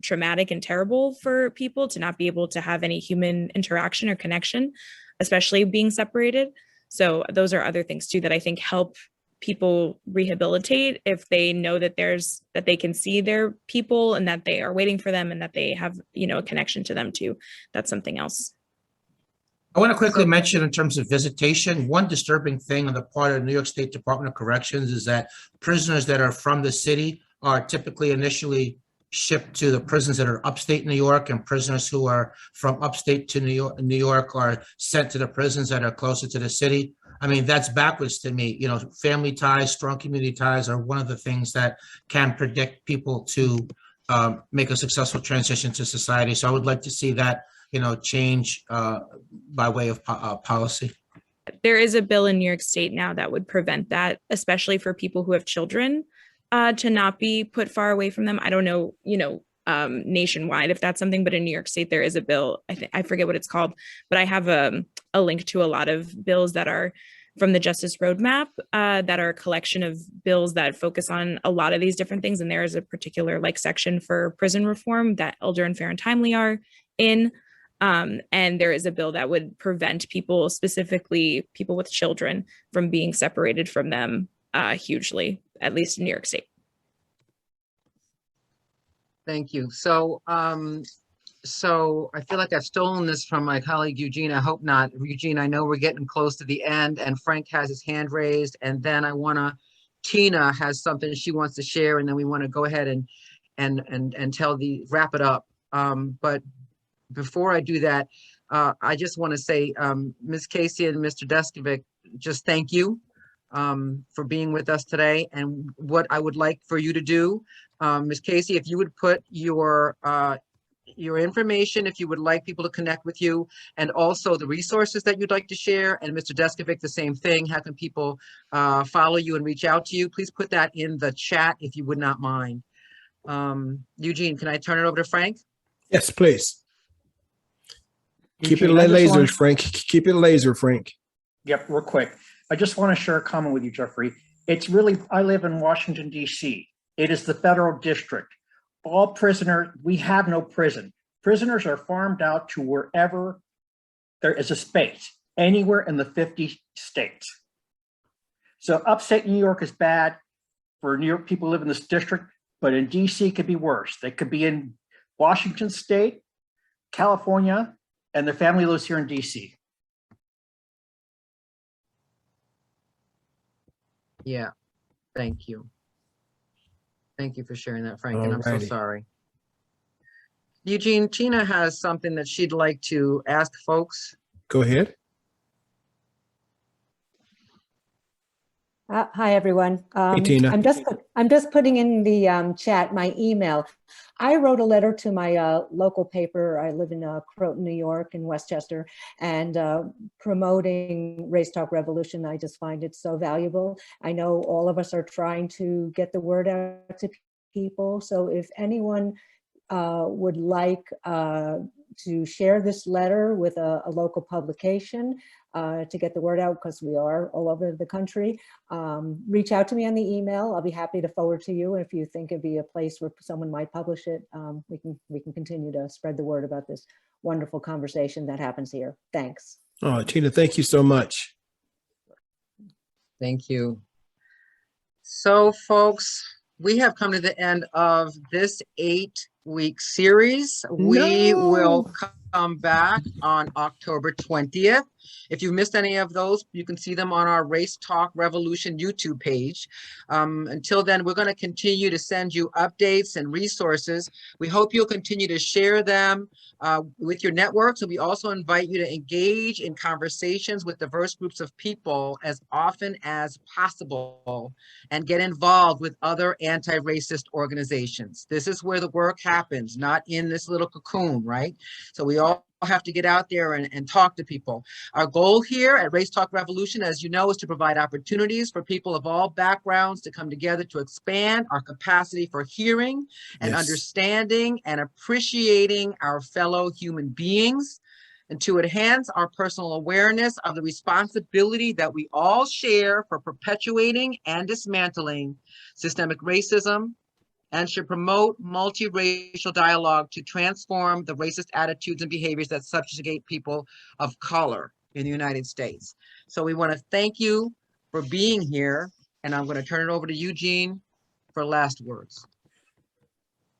traumatic and terrible for people to not be able to have any human interaction or connection, especially being separated. So those are other things too that I think help people rehabilitate if they know that that they can see their people and that they are waiting for them and that they have, a connection to them too. That's something else.
I want to quickly mention in terms of visitation, one disturbing thing on the part of the New York State Department of Corrections is that prisoners that are from the city are typically initially shipped to the prisons that are upstate New York, and prisoners who are from upstate to New York are sent to the prisons that are closer to the city. I mean, that's backwards to me. You know, family ties, strong community ties are one of the things that can predict people to make a successful transition to society. So I would like to see that, you know, change by way of policy.
There is a bill in New York State now that would prevent that, especially for people who have children, to not be put far away from them. I don't know, nationwide if that's something, but in New York State, there is a bill. I forget what it's called, but I have a link to a lot of bills that are from the Justice Roadmap that are a collection of bills that focus on a lot of these different things. And there is a particular section for prison reform that Elder and Fair and Timely are in. And there is a bill that would prevent people, specifically people with children, from being separated from them hugely, at least in New York State.
Thank you. So, so I feel like I've stolen this from my colleague Eugene. I hope not. Eugene, I know we're getting close to the end, and Frank has his hand raised, and then Tina has something she wants to share, and then we want to go ahead and wrap it up. But before I do that, I just want to say, Ms. Casey and Mr. Deskovic, just thank you for being with us today. And what I would like for you to do, Ms. Casey, if you would put your information, if you would like people to connect with you, and also the resources that you'd like to share, and Mr. Deskovic, the same thing. How can people follow you and reach out to you? Please put that in the chat if you would not mind. Eugene, can I turn it over to Frank?
Yes, please. Keep it
Eugene,
laser, Frank. Keep it laser, Frank.
Yep, real quick. I just want to share a comment with you, Jeffrey. It's really, I live in Washington, D.C. It is the federal district. All prisoners, we have no prison. Prisoners are farmed out to wherever there is a space, anywhere in the 50 states. So upstate New York is bad for New York people who live in this district, but in DC it could be worse. They could be in Washington State, California, and their family lives here in DC.
Yeah, thank you. Thank you for sharing that, Frank, and I'm so sorry. Eugene, Tina has something that she'd like to ask folks.
Go ahead.
Hi, everyone.
Hey, Tina.
I'm just putting in the chat my email. I wrote a letter to my local paper. I live in Croton, New York, in Westchester, and promoting Race Talk Revolution. I just find it so valuable. I know all of us are trying to get the word out to people. So if anyone would like to share this letter with a local publication to get the word out, because we are all over the country, reach out to me on the email. I'll be happy to forward to you. If you think it'd be a place where someone might publish it, we can continue to spread the word about this wonderful conversation that happens here. Thanks.
Oh, Tina, thank you so much.
Thank you. So, folks, we have come to the end of this 8-week series. We will come back on October 20th. If you missed any of those, you can see them on our Race Talk Revolution YouTube page. Until then, we're going to continue to send you updates and resources. We hope you'll continue to share them with your networks. And we also invite you to engage in conversations with diverse groups of people as often as possible and get involved with other anti-racist organizations. This is where the work happens, not in this little cocoon, right? So we all have to get out there and talk to people. Our goal here at Race Talk Revolution, as you know, is to provide opportunities for people of all backgrounds to come together to expand our capacity for hearing and understanding and appreciating our fellow human beings, and to enhance our personal awareness of the responsibility that we all share for perpetuating and dismantling systemic racism, and should promote multiracial dialogue to transform the racist attitudes and behaviors that subjugate people of color in the United States. So we want to thank you for being here, and I'm going to turn it over to Eugene for last words.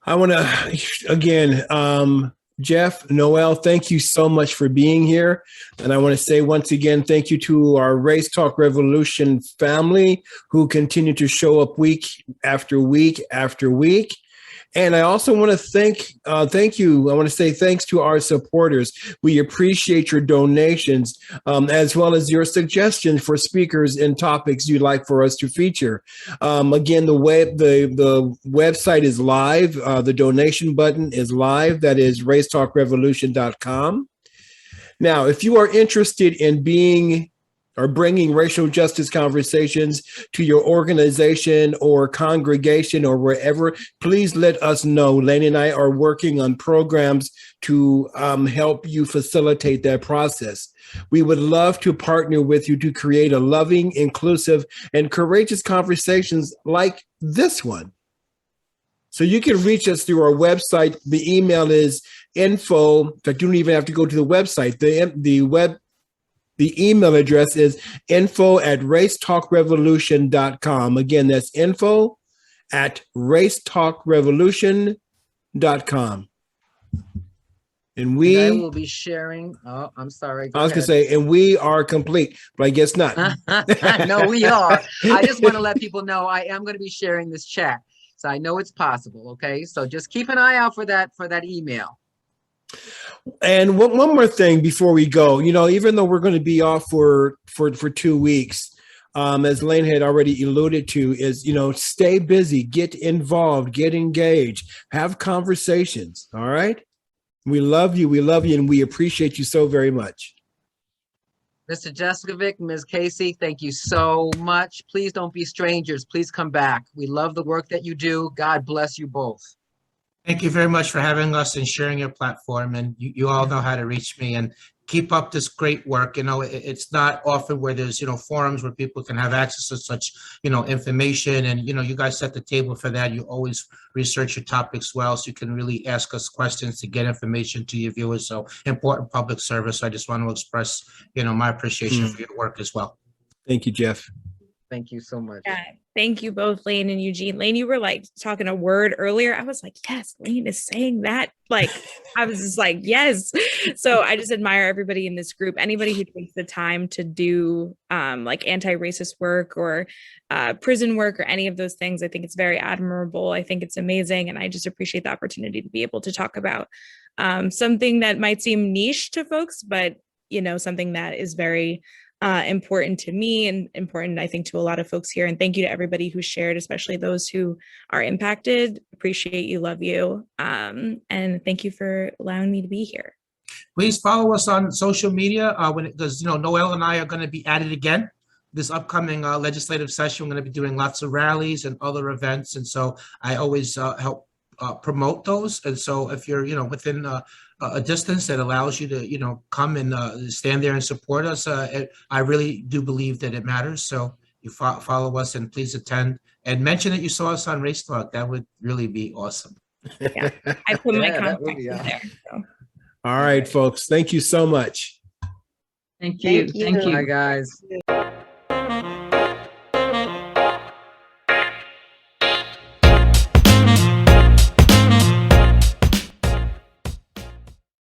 I want to, again, Jeff, Noel, thank you so much for being here. And I want to say once again, thank you to our Race Talk Revolution family who continue to show up week after week after week. And I also want to thank you. I want to say thanks to our supporters. We appreciate your donations, as well as your suggestions for speakers and topics you'd like for us to feature. Again, the website is live. The donation button is live. That is racetalkrevolution.com. Now, if you are interested in bringing racial justice conversations to your organization or congregation or wherever, please let us know. Lane and I are working on programs to help you facilitate that process. We would love to partner with you to create a loving, inclusive, and courageous conversations like this one. So you can reach us through our website. The email is info. In fact, you don't even have to go to the website. The email address is info@racetalkrevolution.com. Again, that's info@racetalkrevolution.com. And
I will be sharing. Oh, I'm sorry.
I was going to say, and we are complete, but I guess not.
No, we are. I just want to let people know I am going to be sharing this chat. So I know it's possible. Okay. So just keep an eye out for that email.
And one more thing before we go, even though we're going to be off for 2 weeks, as Lane had already alluded to, is, stay busy, get involved, get engaged, have conversations. All right. We love you, and we appreciate you so very much.
Mr. Deskovic, Ms. Casey, thank you so much. Please don't be strangers. Please come back. We love the work that you do. God bless you both.
Thank you very much for having us and sharing your platform. And you all know how to reach me, and keep up this great work. It's not often where there's, forums where people can have access to such, information. And, you guys set the table for that. You always research your topics well, so you can really ask us questions to get information to your viewers. So important public service. I just want to express, my appreciation for your work as well.
Thank you, Jeff.
Thank you so much.
Yeah, thank you both, Lane and Eugene. Lane, you were talking a word earlier. I was like, yes, Lane is saying that. I was just like, yes. So I just admire everybody in this group. Anybody who takes the time to do anti-racist work or prison work or any of those things, I think it's very admirable. I think it's amazing. And I just appreciate the opportunity to be able to talk about something that might seem niche to folks, but, something that is very important to me and important, I think, to a lot of folks here. And thank you to everybody who shared, especially those who are impacted. Appreciate you, love you. And thank you for allowing me to be here.
Please follow us on social media because, Noel and I are going to be at it again. This upcoming legislative session, we're going to be doing lots of rallies and other events. And so I always help promote those. And so if you're, within a distance that allows you to, come and stand there and support us, I really do believe that it matters. So you follow us and please attend and mention that you saw us on Race Talk. That would really be awesome.
Yeah, I put my contact in there. So.
All right, folks. Thank you so much.
Thank you.
Thank you.
Bye, guys.